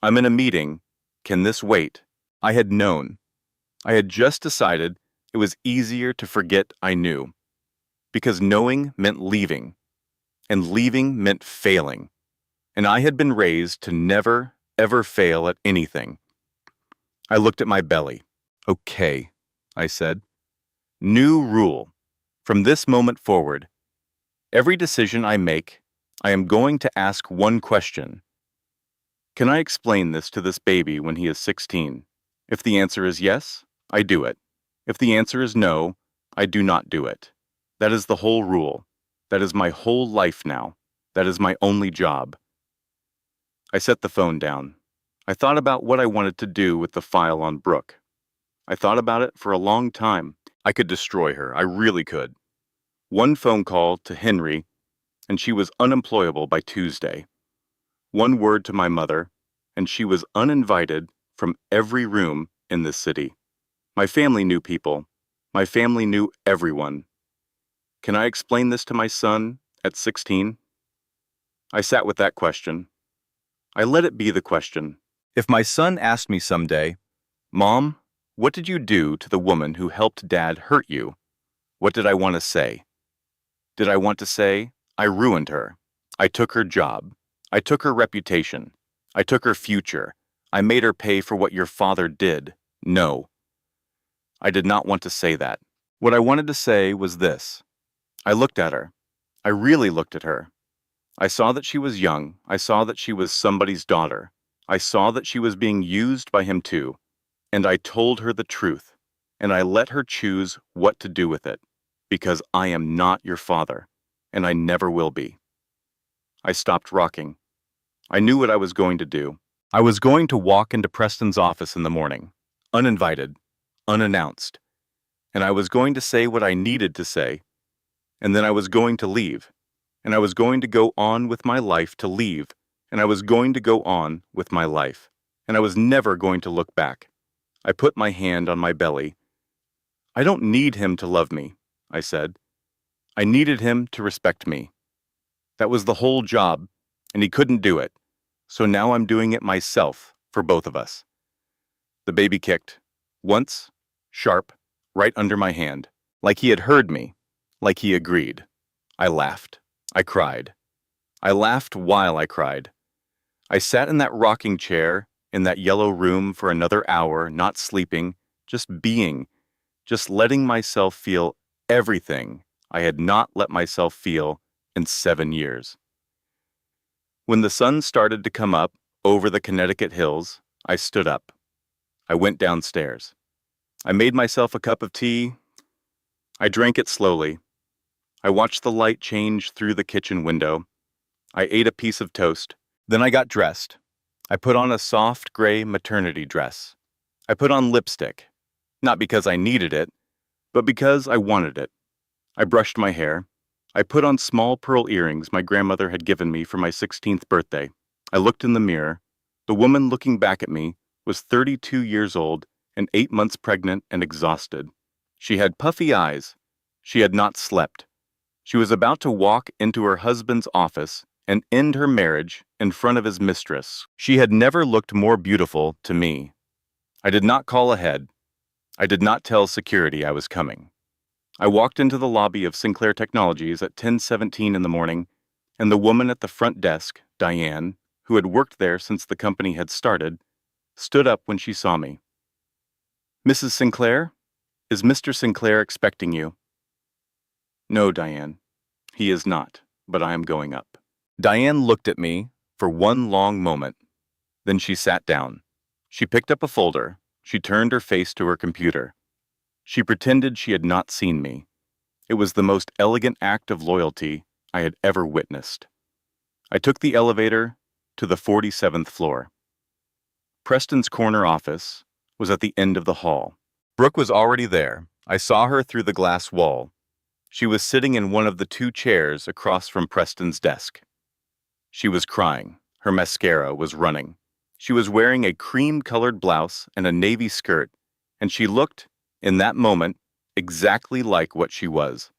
I'm in a meeting. Can this wait?" I had known. I had just decided it was easier to forget I knew, because knowing meant leaving, and leaving meant failing. And I had been raised to never, ever fail at anything. I looked at my belly. Okay, I said. New rule. From this moment forward, every decision I make, I am going to ask one question. Can I explain this to this baby when he is 16? If the answer is yes, I do it. If the answer is no, I do not do it. That is the whole rule. That is my whole life now. That is my only job. I set the phone down. I thought about what I wanted to do with the file on Brooke. I thought about it for a long time. I could destroy her. I really could. One phone call to Henry, and she was unemployable by Tuesday. One word to my mother, and she was uninvited from every room in this city. My family knew people. My family knew everyone. Can I explain this to my son at 16? I sat with that question. I let it be the question. If my son asked me someday, "Mom, what did you do to the woman who helped Dad hurt you?" What did I want to say? Did I want to say, "I ruined her. I took her job. I took her reputation. I took her future. I made her pay for what your father did"? No. I did not want to say that. What I wanted to say was this. I looked at her. I really looked at her. I saw that she was young. I saw that she was somebody's daughter. I saw that she was being used by him too. And I told her the truth. And I let her choose what to do with it. Because I am not your father. And I never will be. I stopped rocking. I knew what I was going to do. I was going to walk into Preston's office in the morning, uninvited, unannounced. And I was going to say what I needed to say. And then I was going to leave. And I was going to go on with my life to leave. And I was going to go on with my life. And I was never going to look back. I put my hand on my belly. I don't need him to love me, I said. I needed him to respect me. That was the whole job, and he couldn't do it. So now I'm doing it myself for both of us. The baby kicked. Once, sharp, right under my hand. Like he had heard me. Like he agreed. I laughed. I cried. I laughed while I cried. I sat in that rocking chair in that yellow room for another hour, not sleeping, just being, just letting myself feel everything I had not let myself feel in 7 years. When the sun started to come up over the Connecticut hills, I stood up. I went downstairs. I made myself a cup of tea. I drank it slowly. I watched the light change through the kitchen window. I ate a piece of toast. Then I got dressed. I put on a soft gray maternity dress. I put on lipstick, not because I needed it, but because I wanted it. I brushed my hair. I put on small pearl earrings my grandmother had given me for my 16th birthday. I looked in the mirror. The woman looking back at me was 32 years old and 8 months pregnant and exhausted. She had puffy eyes. She had not slept. She was about to walk into her husband's office and end her marriage in front of his mistress. She had never looked more beautiful to me. I did not call ahead. I did not tell security I was coming. I walked into the lobby of Sinclair Technologies at 10:17 in the morning, and the woman at the front desk, Diane, who had worked there since the company had started, stood up when she saw me. "Mrs. Sinclair, is Mr. Sinclair expecting you?" "No, Diane, he is not, but I am going up." Diane looked at me for one long moment. Then she sat down. She picked up a folder. She turned her face to her computer. She pretended she had not seen me. It was the most elegant act of loyalty I had ever witnessed. I took the elevator to the 47th floor. Preston's corner office was at the end of the hall. Brooke was already there. I saw her through the glass wall. She was sitting in one of the 2 chairs across from Preston's desk. She was crying. Her mascara was running. She was wearing a cream-colored blouse and a navy skirt, and she looked, in that moment, exactly like what she was.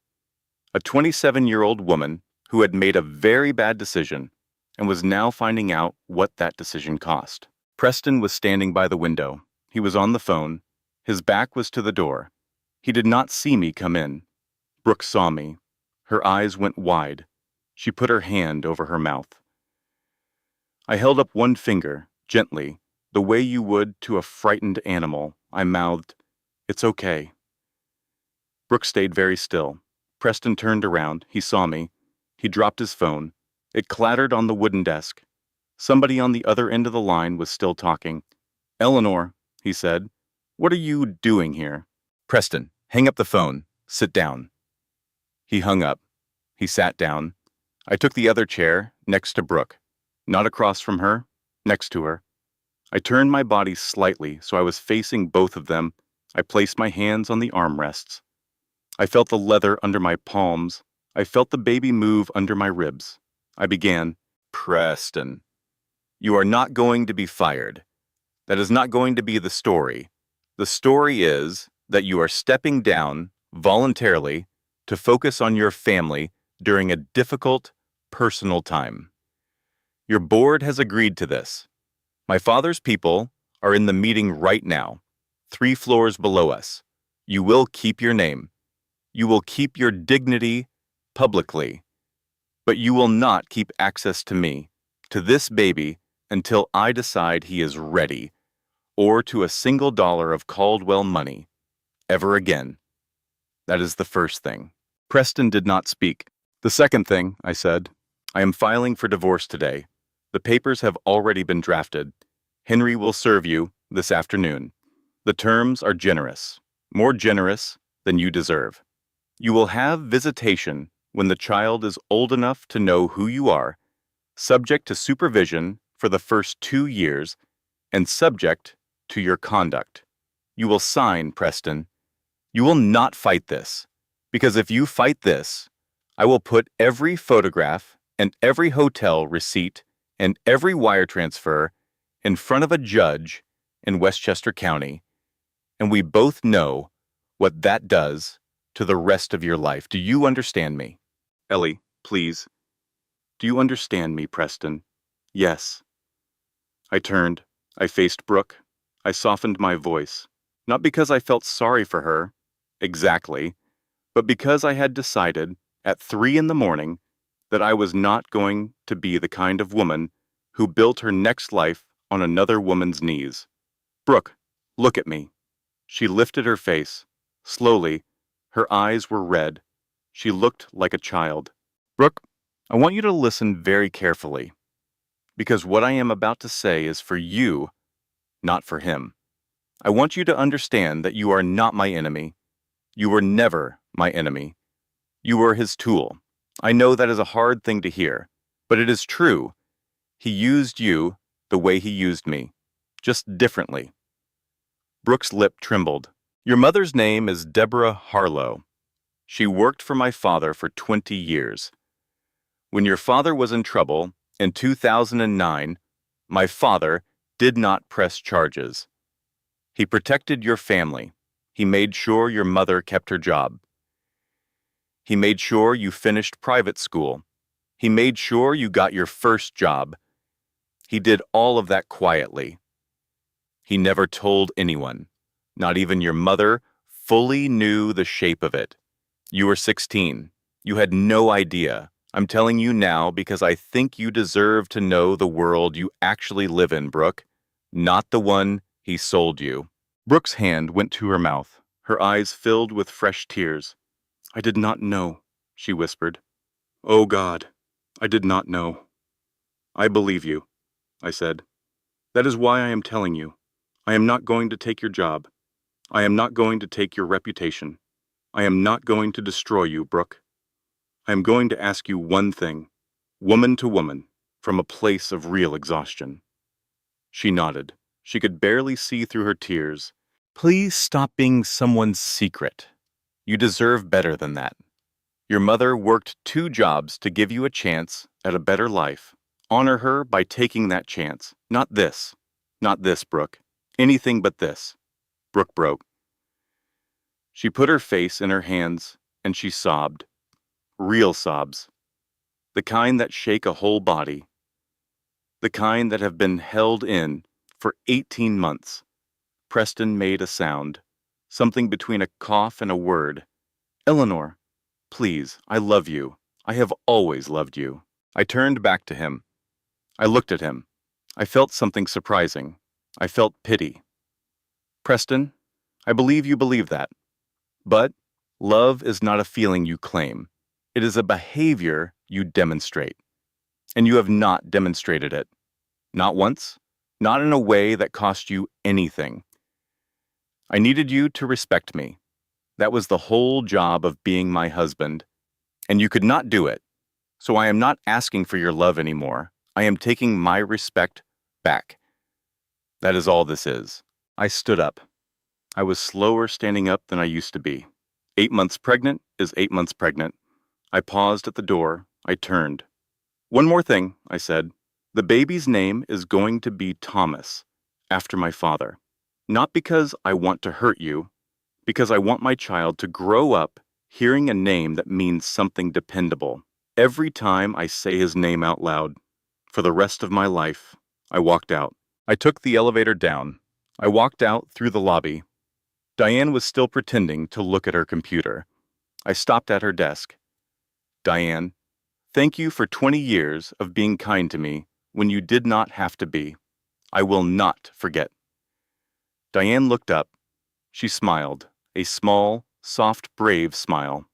A 27-year-old woman who had made a very bad decision and was now finding out what that decision cost. Preston was standing by the window. He was on the phone. His back was to the door. He did not see me come in. Brooke saw me. Her eyes went wide. She put her hand over her mouth. I held up one finger, gently, the way you would to a frightened animal. I mouthed, "It's okay." Brooke stayed very still. Preston turned around. He saw me. He dropped his phone. It clattered on the wooden desk. Somebody on the other end of the line was still talking. "Eleanor," he said, "what are you doing here?" "Preston, hang up the phone. Sit down." He hung up. He sat down. I took the other chair, next to Brooke. Not across from her, next to her. I turned my body slightly so I was facing both of them. I placed my hands on the armrests. I felt the leather under my palms. I felt the baby move under my ribs. I began, "Preston, you are not going to be fired. That is not going to be the story. The story is that you are stepping down, voluntarily, to focus on your family during a difficult, personal time. Your board has agreed to this. My father's people are in the meeting right now, 3 floors below us. You will keep your name. You will keep your dignity publicly. But you will not keep access to me, to this baby, until I decide he is ready, or to a single dollar of Caldwell money, ever again. That is the first thing." Preston did not speak. "The second thing," I said, "I am filing for divorce today. The papers have already been drafted. Henry will serve you this afternoon. The terms are generous, more generous than you deserve. You will have visitation when the child is old enough to know who you are, subject to supervision for the first 2 years, and subject to your conduct. You will sign, Preston. You will not fight this, because if you fight this, I will put every photograph and every hotel receipt and every wire transfer in front of a judge in Westchester County, and we both know what that does to the rest of your life. Do you understand me?" "Ellie, please. Do you understand me, Preston?" "Yes." I turned. I faced Brooke. I softened my voice. Not because I felt sorry for her, exactly, but because I had decided, at 3 in the morning, that I was not going to be the kind of woman who built her next life on another woman's knees. "Brooke, look at me." She lifted her face. Slowly, her eyes were red. She looked like a child. "Brooke, I want you to listen very carefully, because what I am about to say is for you, not for him. I want you to understand that you are not my enemy. You were never my enemy. You were his tool. I know that is a hard thing to hear, but it is true. He used you the way he used me, just differently." Brooke's lip trembled. "Your mother's name is Deborah Harlow. She worked for my father for 20 years. When your father was in trouble in 2009, my father did not press charges. He protected your family. He made sure your mother kept her job. He made sure you finished private school. He made sure you got your first job. He did all of that quietly. He never told anyone. Not even your mother fully knew the shape of it. You were 16. You had no idea. I'm telling you now because I think you deserve to know the world you actually live in, Brooke, not the one he sold you." Brooke's hand went to her mouth. Her eyes filled with fresh tears. "I did not know," she whispered. "Oh God, I did not know." "I believe you," I said. "That is why I am telling you. I am not going to take your job. I am not going to take your reputation. I am not going to destroy you, Brooke. I am going to ask you one thing, woman to woman, from a place of real exhaustion." She nodded. She could barely see through her tears. "Please stop being someone's secret. You deserve better than that. Your mother worked 2 jobs to give you a chance at a better life. Honor her by taking that chance. Not this. Not this, Brooke. Anything but this." Brooke broke. She put her face in her hands and she sobbed. Real sobs. The kind that shake a whole body. The kind that have been held in for 18 months. Preston made a sound. Something between a cough and a word. "Eleanor, please, I love you. I have always loved you. I turned back to him. I looked at him. I felt something surprising. I felt pity. Preston, I believe you believe that. But love is not a feeling you claim. It is a behavior you demonstrate. And you have not demonstrated it. Not once. Not in a way that cost you anything. I needed you to respect me. That was the whole job of being my husband. And you could not do it. So I am not asking for your love anymore. I am taking my respect back. That is all this is. I stood up. I was slower standing up than I used to be. 8 months pregnant is 8 months pregnant. I paused at the door. I turned. One more thing, I said. The baby's name is going to be Thomas, after my father. Not because I want to hurt you, because I want my child to grow up hearing a name that means something dependable. Every time I say his name out loud, for the rest of my life, I walked out. I took the elevator down. I walked out through the lobby. Diane was still pretending to look at her computer. I stopped at her desk. Diane, thank you for 20 years of being kind to me when you did not have to be. I will not forget. Diane looked up. She smiled, a small, soft, brave smile.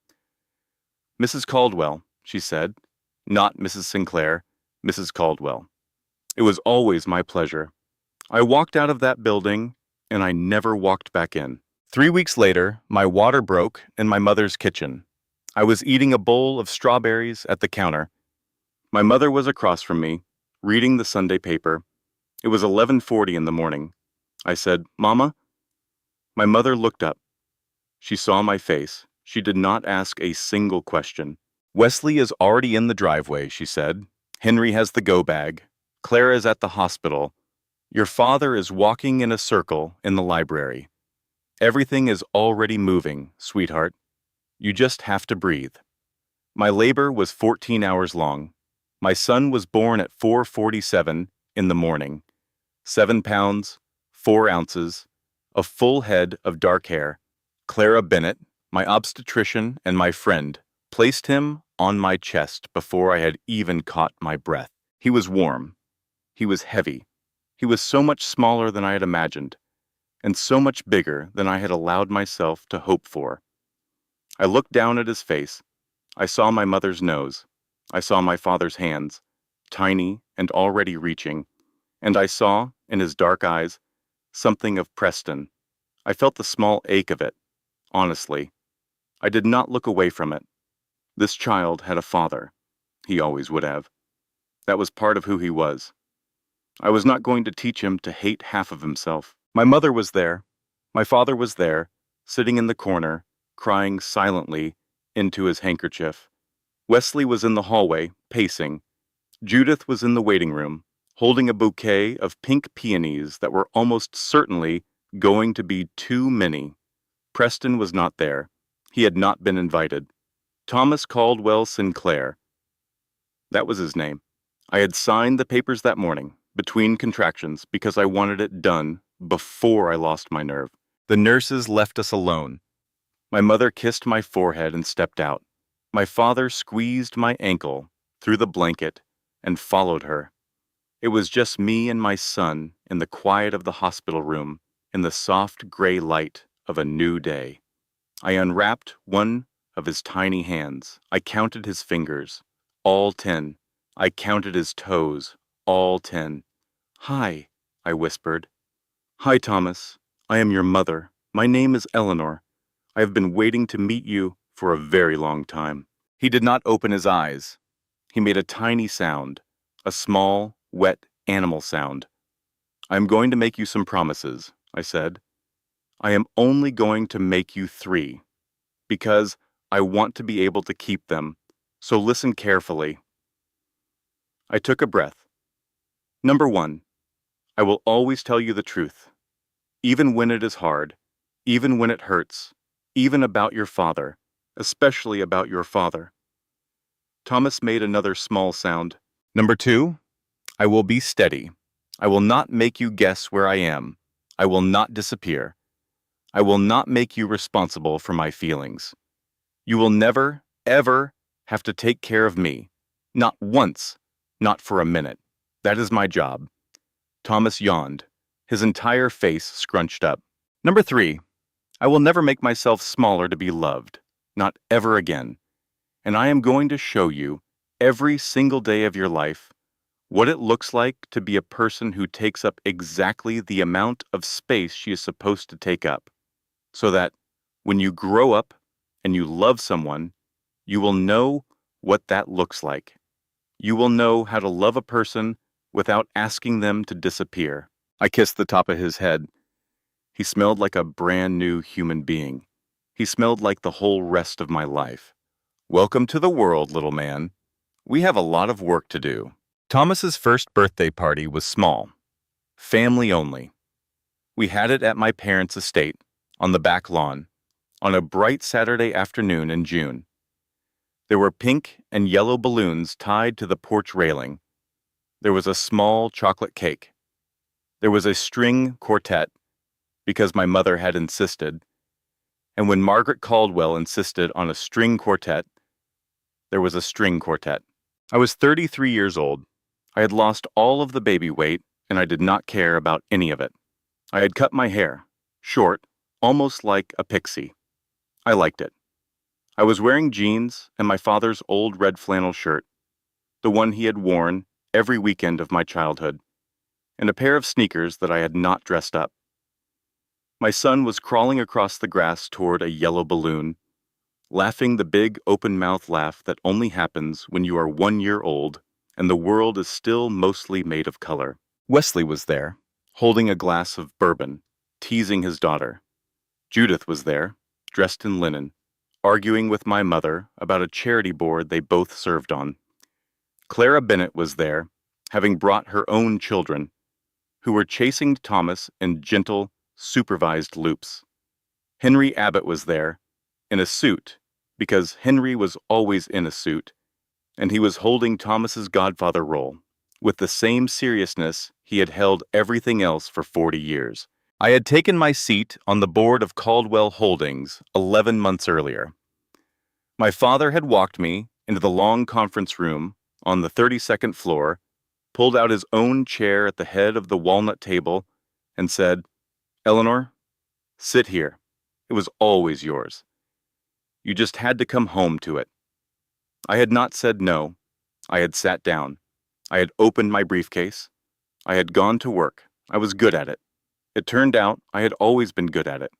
Mrs. Caldwell, she said, not Mrs. Sinclair, Mrs. Caldwell. It was always my pleasure. I walked out of that building, and I never walked back in. 3 weeks later, my water broke in my mother's kitchen. I was eating a bowl of strawberries at the counter. My mother was across from me, reading the Sunday paper. It was 11:40 in the morning. I said, Mama? My mother looked up. She saw my face. She did not ask a single question. Wesley is already in the driveway, she said. Henry has the go bag. Clara is at the hospital. Your father is walking in a circle in the library. Everything is already moving, sweetheart. You just have to breathe. My labor was 14 hours long. My son was born at 4:47 in the morning. 7 pounds, 4 ounces, a full head of dark hair. Clara Bennett, my obstetrician and my friend, placed him on my chest before I had even caught my breath. He was warm. He was heavy. He was so much smaller than I had imagined, and so much bigger than I had allowed myself to hope for. I looked down at his face. I saw my mother's nose. I saw my father's hands, tiny and already reaching, and I saw, in his dark eyes, something of Preston. I felt the small ache of it, honestly. I did not look away from it. This child had a father. He always would have. That was part of who he was. I was not going to teach him to hate half of himself. My mother was there. My father was there, sitting in the corner, crying silently into his handkerchief. Wesley was in the hallway, pacing. Judith was in the waiting room, holding a bouquet of pink peonies that were almost certainly going to be too many. Preston was not there. He had not been invited. Thomas Caldwell Sinclair. That was his name. I had signed the papers that morning, between contractions, because I wanted it done before I lost my nerve. The nurses left us alone. My mother kissed my forehead and stepped out. My father squeezed my ankle through the blanket and followed her. It was just me and my son in the quiet of the hospital room, in the soft gray light of a new day. I unwrapped one of his tiny hands. I counted his fingers, all 10. I counted his toes, all 10. Hi, I whispered. Hi, Thomas. I am your mother. My name is Eleanor. I have been waiting to meet you for a very long time. He did not open his eyes. He made a tiny sound, a small, wet animal sound. I am going to make you some promises, I said. I am only going to make you 3, because I want to be able to keep them, so listen carefully. I took a breath. Number 1, I will always tell you the truth, even when it is hard, even when it hurts, even about your father, especially about your father. Thomas made another small sound. Number 2, I will be steady. I will not make you guess where I am. I will not disappear. I will not make you responsible for my feelings. You will never, ever have to take care of me. Not once. Not for a minute. That is my job." Thomas yawned, his entire face scrunched up. Number 3. I will never make myself smaller to be loved. Not ever again. And I am going to show you, every single day of your life, what it looks like to be a person who takes up exactly the amount of space she is supposed to take up, so that when you grow up and you love someone, you will know what that looks like. You will know how to love a person without asking them to disappear. I kissed the top of his head. He smelled like a brand new human being. He smelled like the whole rest of my life. "Welcome to the world, little man. We have a lot of work to do." Thomas's first birthday party was small, family only. We had it at my parents' estate, on the back lawn, on a bright Saturday afternoon in June. There were pink and yellow balloons tied to the porch railing. There was a small chocolate cake. There was a string quartet, because my mother had insisted, and when Margaret Caldwell insisted on a string quartet, there was a string quartet. I was 33 years old. I had lost all of the baby weight, and I did not care about any of it. I had cut my hair, short, almost like a pixie. I liked it. I was wearing jeans and my father's old red flannel shirt, the one he had worn every weekend of my childhood, and a pair of sneakers that I had not dressed up. My son was crawling across the grass toward a yellow balloon, laughing the big open-mouth laugh that only happens when you are 1 year old and the world is still mostly made of color. Wesley was there, holding a glass of bourbon, teasing his daughter. Judith was there, dressed in linen, arguing with my mother about a charity board they both served on. Clara Bennett was there, having brought her own children, who were chasing Thomas in gentle, supervised loops. Henry Abbott was there, in a suit, because Henry was always in a suit, and he was holding Thomas's godfather role, with the same seriousness he had held everything else for 40 years. I had taken my seat on the board of Caldwell Holdings 11 months earlier. My father had walked me into the long conference room on the 32nd floor, pulled out his own chair at the head of the walnut table, and said, "Eleanor, sit here. It was always yours. You just had to come home to it." I had not said no. I had sat down. I had opened my briefcase. I had gone to work. I was good at it. It turned out I had always been good at it.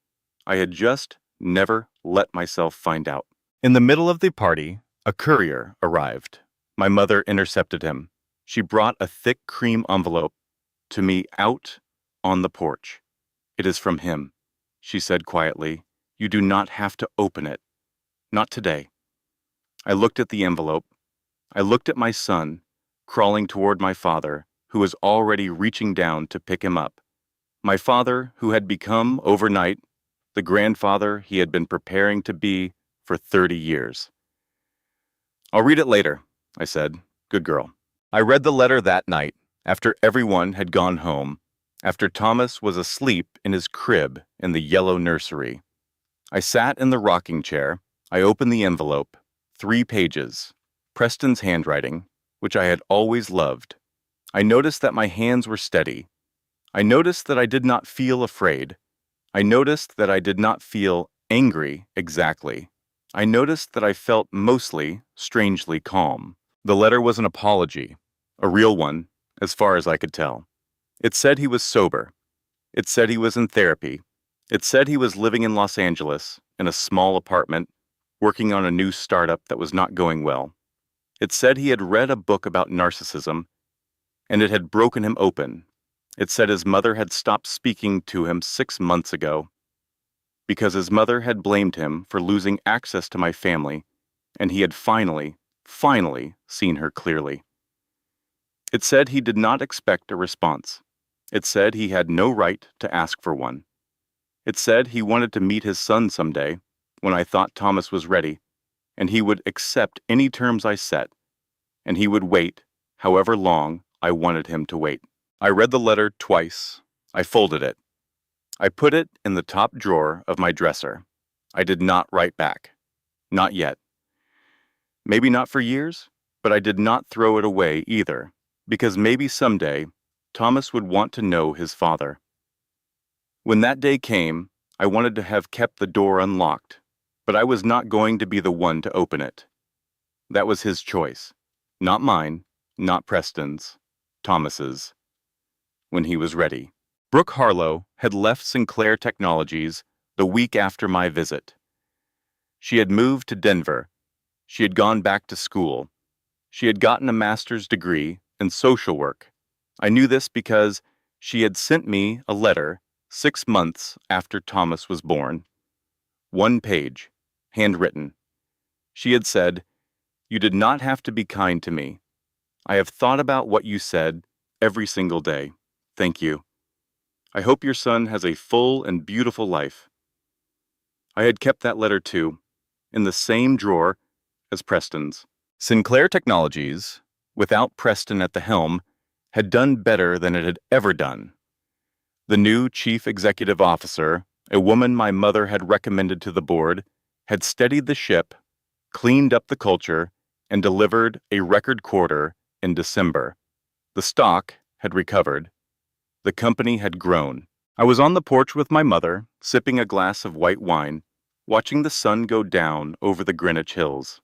I had just never let myself find out. In the middle of the party, a courier arrived. My mother intercepted him. She brought a thick cream envelope to me out on the porch. "It is from him," she said quietly. "You do not have to open it. Not today." I looked at the envelope. I looked at my son, crawling toward my father, who was already reaching down to pick him up. My father, who had become, overnight, the grandfather he had been preparing to be for 30 years. "I'll read it later," I said. "Good girl." I read the letter that night, after everyone had gone home, after Thomas was asleep in his crib in the yellow nursery. I sat in the rocking chair. I opened the envelope. 3 pages. Preston's handwriting, which I had always loved. I noticed that my hands were steady. I noticed that I did not feel afraid. I noticed that I did not feel angry exactly. I noticed that I felt mostly, strangely calm. The letter was an apology, a real one, as far as I could tell. It said he was sober. It said he was in therapy. It said he was living in Los Angeles, in a small apartment, working on a new startup that was not going well. It said he had read a book about narcissism, and it had broken him open. It said his mother had stopped speaking to him 6 months ago, because his mother had blamed him for losing access to my family, and he had finally seen her clearly. It said he did not expect a response. It said he had no right to ask for one. It said he wanted to meet his son someday, when I thought Thomas was ready, and he would accept any terms I set, and he would wait however long I wanted him to wait. I read the letter twice. I folded it. I put it in the top drawer of my dresser. I did not write back. Not yet. Maybe not for years, but I did not throw it away either, because maybe someday Thomas would want to know his father. When that day came, I wanted to have kept the door unlocked, but I was not going to be the one to open it. That was his choice, not mine, not Preston's, Thomas's. When he was ready. Brooke Harlow had left Sinclair Technologies the week after my visit. She had moved to Denver. She had gone back to school. She had gotten a master's degree in social work. I knew this because she had sent me a letter 6 months after Thomas was born. 1 page, handwritten. She had said, "You did not have to be kind to me. I have thought about what you said every single day. Thank you. I hope your son has a full and beautiful life." I had kept that letter too, in the same drawer as Preston's. Sinclair Technologies, without Preston at the helm, had done better than it had ever done. The new chief executive officer, a woman my mother had recommended to the board, had steadied the ship, cleaned up the culture, and delivered a record quarter in December. The stock had recovered. The company had grown. I was on the porch with my mother, sipping a glass of white wine, watching the sun go down over the Greenwich Hills.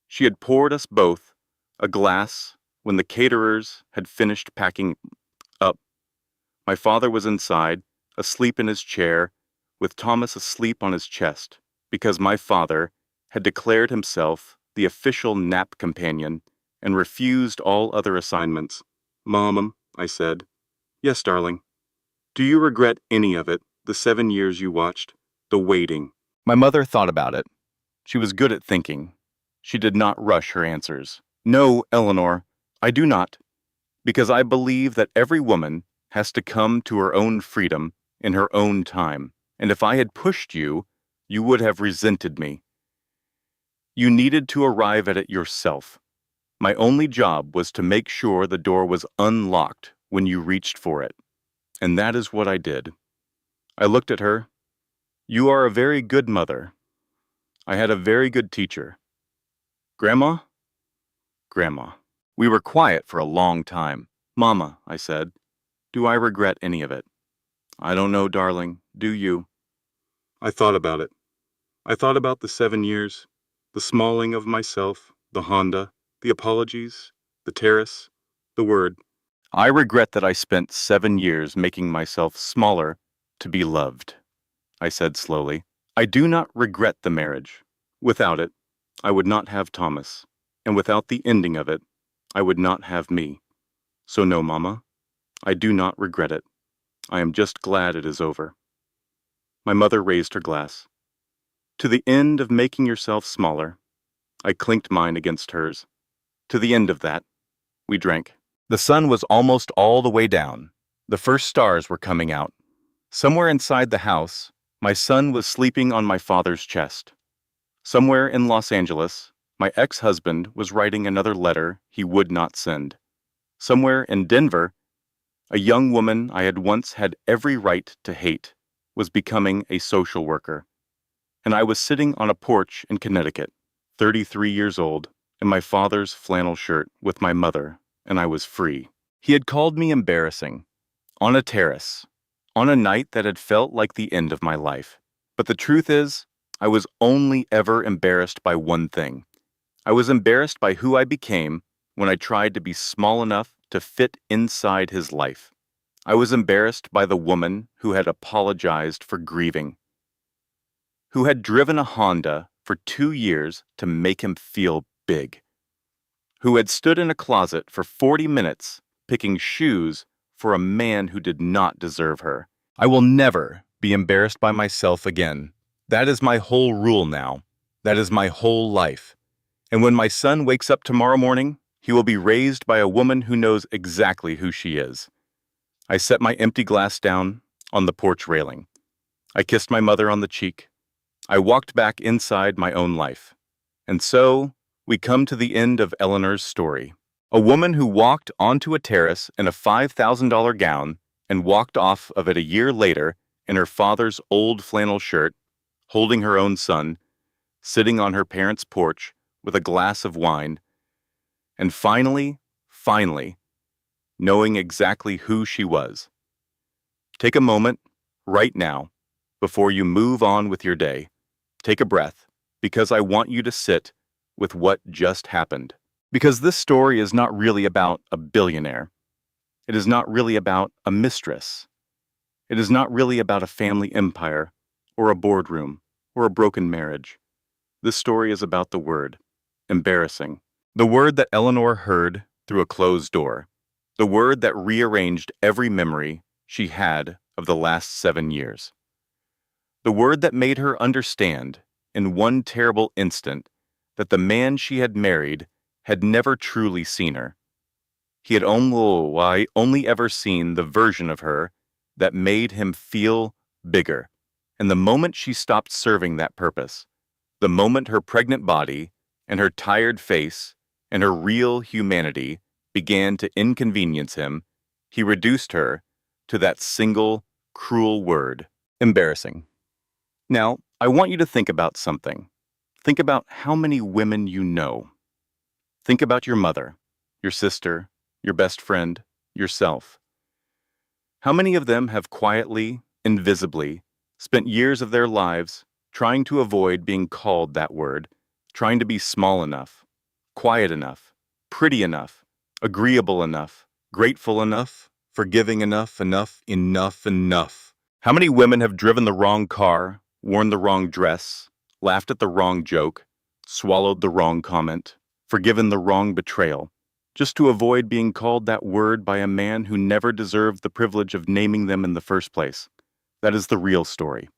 She had poured us both a glass when the caterers had finished packing up. My father was inside, asleep in his chair, with Thomas asleep on his chest, because my father had declared himself the official nap companion and refused all other assignments. "Mom," I said. "Yes, darling." "Do you regret any of it, the 7 years you watched, the waiting?" My mother thought about it. She was good at thinking. She did not rush her answers. "No, Eleanor, I do not, because I believe that every woman has to come to her own freedom in her own time, and if I had pushed you, you would have resented me. You needed to arrive at it yourself. My only job was to make sure the door was unlocked when you reached for it. And that is what I did." I looked at her. "You are a very good mother. I had a very good teacher." "Grandma?" "Grandma." We were quiet for a long time. "Mama," I said, "do I regret any of it?" "I don't know, darling. Do you?" I thought about it. I thought about the 7 years, the smalling of myself, the Honda, the apologies, the terrace, the word. "I regret that I spent 7 years making myself smaller to be loved," I said slowly. "I do not regret the marriage. Without it, I would not have Thomas, and without the ending of it, I would not have me. So no, Mama, I do not regret it. I am just glad it is over." My mother raised her glass. "To the end of making yourself smaller." I clinked mine against hers. "To the end of that." We drank. The sun was almost all the way down. The first stars were coming out. Somewhere inside the house, my son was sleeping on my father's chest. Somewhere in Los Angeles, my ex-husband was writing another letter he would not send. Somewhere in Denver, a young woman I had once had every right to hate was becoming a social worker. And I was sitting on a porch in Connecticut, 33 years old, in my father's flannel shirt with my mother, and I was free. He had called me embarrassing, on a terrace, on a night that had felt like the end of my life. But the truth is, I was only ever embarrassed by one thing. I was embarrassed by who I became when I tried to be small enough to fit inside his life. I was embarrassed by the woman who had apologized for grieving, who had driven a Honda for 2 years to make him feel big, who had stood in a closet for 40 minutes picking shoes for a man who did not deserve her. I will never be embarrassed by myself again. That is my whole rule now. That is my whole life. And when my son wakes up tomorrow morning, he will be raised by a woman who knows exactly who she is. I set my empty glass down on the porch railing. I kissed my mother on the cheek. I walked back inside my own life. And so, we come to the end of Eleanor's story. A woman who walked onto a terrace in a $5,000 gown and walked off of it a year later in her father's old flannel shirt, holding her own son, sitting on her parents' porch with a glass of wine, and finally, knowing exactly who she was. Take a moment, right now, before you move on with your day. Take a breath, because I want you to sit with what just happened. Because this story is not really about a billionaire. It is not really about a mistress. It is not really about a family empire, or a boardroom, or a broken marriage. This story is about the word, embarrassing. The word that Eleanor heard through a closed door. The word that rearranged every memory she had of the last 7 years. The word that made her understand, in one terrible instant, that the man she had married had never truly seen her. He had only ever seen the version of her that made him feel bigger. And the moment she stopped serving that purpose, the moment her pregnant body and her tired face and her real humanity began to inconvenience him, he reduced her to that single, cruel word, embarrassing. Now, I want you to think about something. Think about how many women you know. Think about your mother, your sister, your best friend, yourself. How many of them have quietly, invisibly, spent years of their lives trying to avoid being called that word, trying to be small enough, quiet enough, pretty enough, agreeable enough, grateful enough, forgiving enough? How many women have driven the wrong car, worn the wrong dress, laughed at the wrong joke, swallowed the wrong comment, forgiven the wrong betrayal, just to avoid being called that word by a man who never deserved the privilege of naming them in the first place? That is the real story.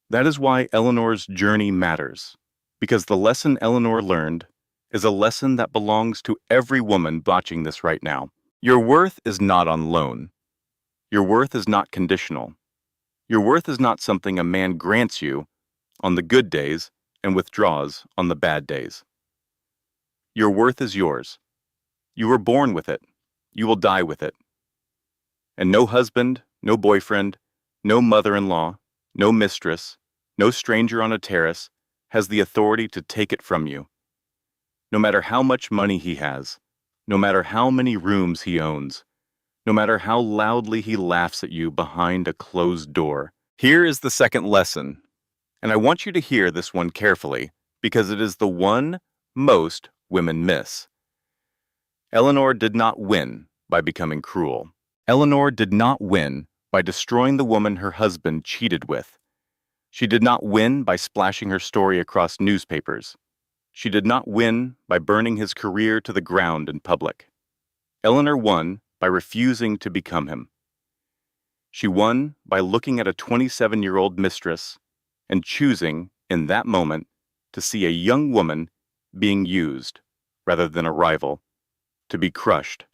That is why Eleanor's journey matters, because the lesson Eleanor learned is a lesson that belongs to every woman watching this right now. Your worth is not on loan. Your worth is not conditional. Your worth is not something a man grants you on the good days and withdraws on the bad days. Your worth is yours. You were born with it. You will die with it. And no husband, no boyfriend, no mother-in-law, no mistress, no stranger on a terrace has the authority to take it from you. No matter how much money he has, no matter how many rooms he owns, no matter how loudly he laughs at you behind a closed door. Here is the second lesson, and I want you to hear this one carefully, because it is the one most women miss. Eleanor did not win by becoming cruel. Eleanor did not win by destroying the woman her husband cheated with. She did not win by splashing her story across newspapers. She did not win by burning his career to the ground in public. Eleanor won by refusing to become him. She won by looking at a 27-year-old mistress and choosing, in that moment, to see a young woman being used, rather than a rival, to be crushed.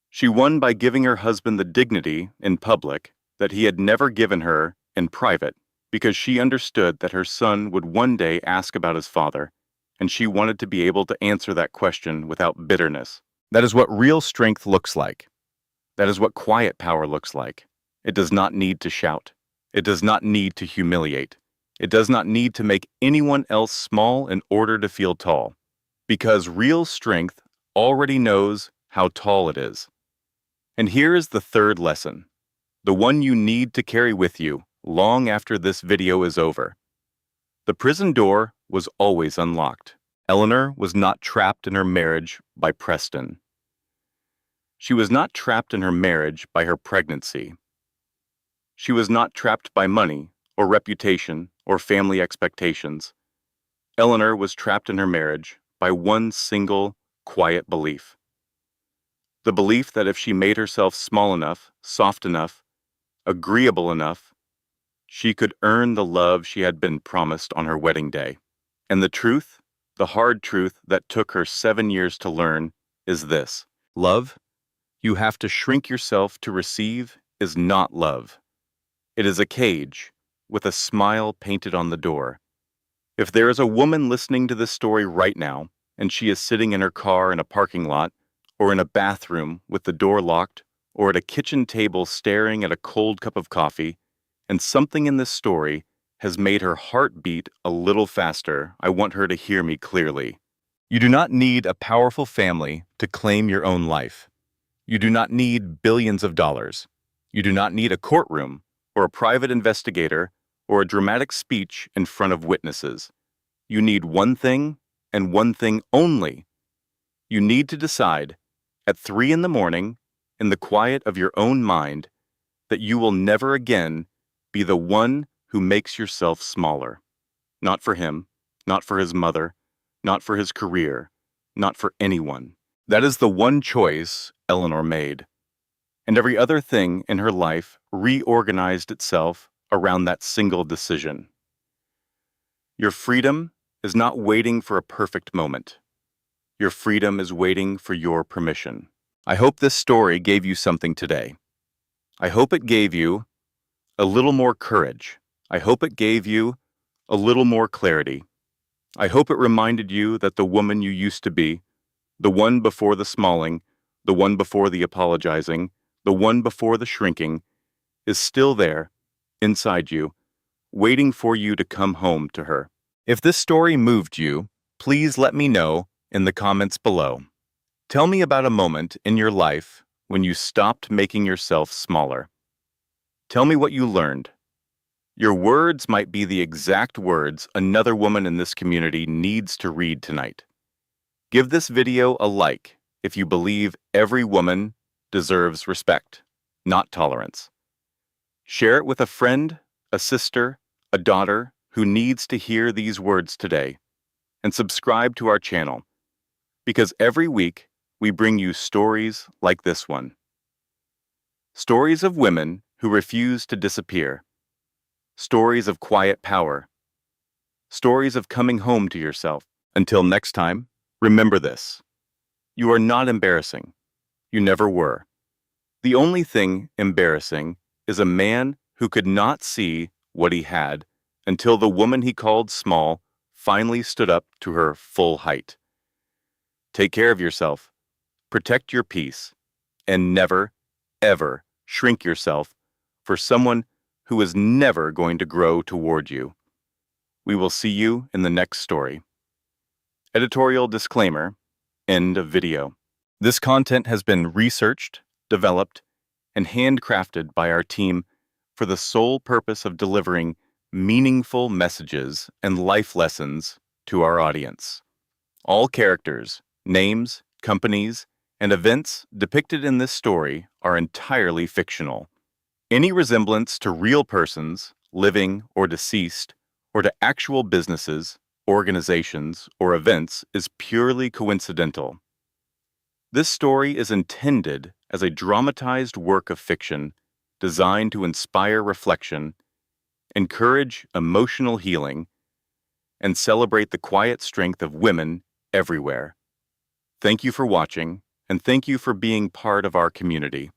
She won by giving her husband the dignity, in public, that he had never given her in private, because she understood that her son would one day ask about his father, and she wanted to be able to answer that question without bitterness. That is what real strength looks like. That is what quiet power looks like. It does not need to shout. It does not need to humiliate. It does not need to make anyone else small in order to feel tall. Because real strength already knows how tall it is. And here is the third lesson, the one you need to carry with you long after this video is over. The prison door was always unlocked. Eleanor was not trapped in her marriage by Preston. She was not trapped in her marriage by her pregnancy. She was not trapped by money, or reputation, or family expectations. Eleanor was trapped in her marriage by one single, quiet belief. The belief that if she made herself small enough, soft enough, agreeable enough, she could earn the love she had been promised on her wedding day. And the truth, the hard truth that took her 7 years to learn, is this. Love you have to shrink yourself to receive is not love. It is a cage with a smile painted on the door. If there is a woman listening to this story right now, and she is sitting in her car in a parking lot, or in a bathroom with the door locked, or at a kitchen table staring at a cold cup of coffee, and something in this story has made her heart beat a little faster, I want her to hear me clearly. You do not need a powerful family to claim your own life. You do not need billions of dollars. You do not need a courtroom or a private investigator or a dramatic speech in front of witnesses. You need one thing and one thing only. You need to decide at 3 in the morning, in the quiet of your own mind, that you will never again be the one who makes yourself smaller. Not for him, not for his mother, not for his career, not for anyone. That is the one choice Eleanor made. And every other thing in her life reorganized itself around that single decision. Your freedom is not waiting for a perfect moment. Your freedom is waiting for your permission. I hope this story gave you something today. I hope it gave you a little more courage. I hope it gave you a little more clarity. I hope it reminded you that the woman you used to be, the one before the smalling, the one before the apologizing, the one before the shrinking, is still there, inside you, waiting for you to come home to her. If this story moved you, please let me know in the comments below. Tell me about a moment in your life when you stopped making yourself smaller. Tell me what you learned. Your words might be the exact words another woman in this community needs to read tonight. Give this video a like if you believe every woman deserves respect, not tolerance. Share it with a friend, a sister, a daughter who needs to hear these words today. And subscribe to our channel, because every week we bring you stories like this one. Stories of women who refuse to disappear. Stories of quiet power. Stories of coming home to yourself. Until next time, remember this. You are not embarrassing. You never were. The only thing embarrassing is a man who could not see what he had until the woman he called small finally stood up to her full height. Take care of yourself, protect your peace, and never, ever shrink yourself for someone who is never going to grow toward you. We will see you in the next story. Editorial disclaimer, end of video. This content has been researched, developed, and handcrafted by our team for the sole purpose of delivering meaningful messages and life lessons to our audience. All characters, names, companies, and events depicted in this story are entirely fictional. Any resemblance to real persons, living or deceased, or to actual businesses, organizations, or events is purely coincidental. This story is intended as a dramatized work of fiction designed to inspire reflection, encourage emotional healing, and celebrate the quiet strength of women everywhere. Thank you for watching, and thank you for being part of our community.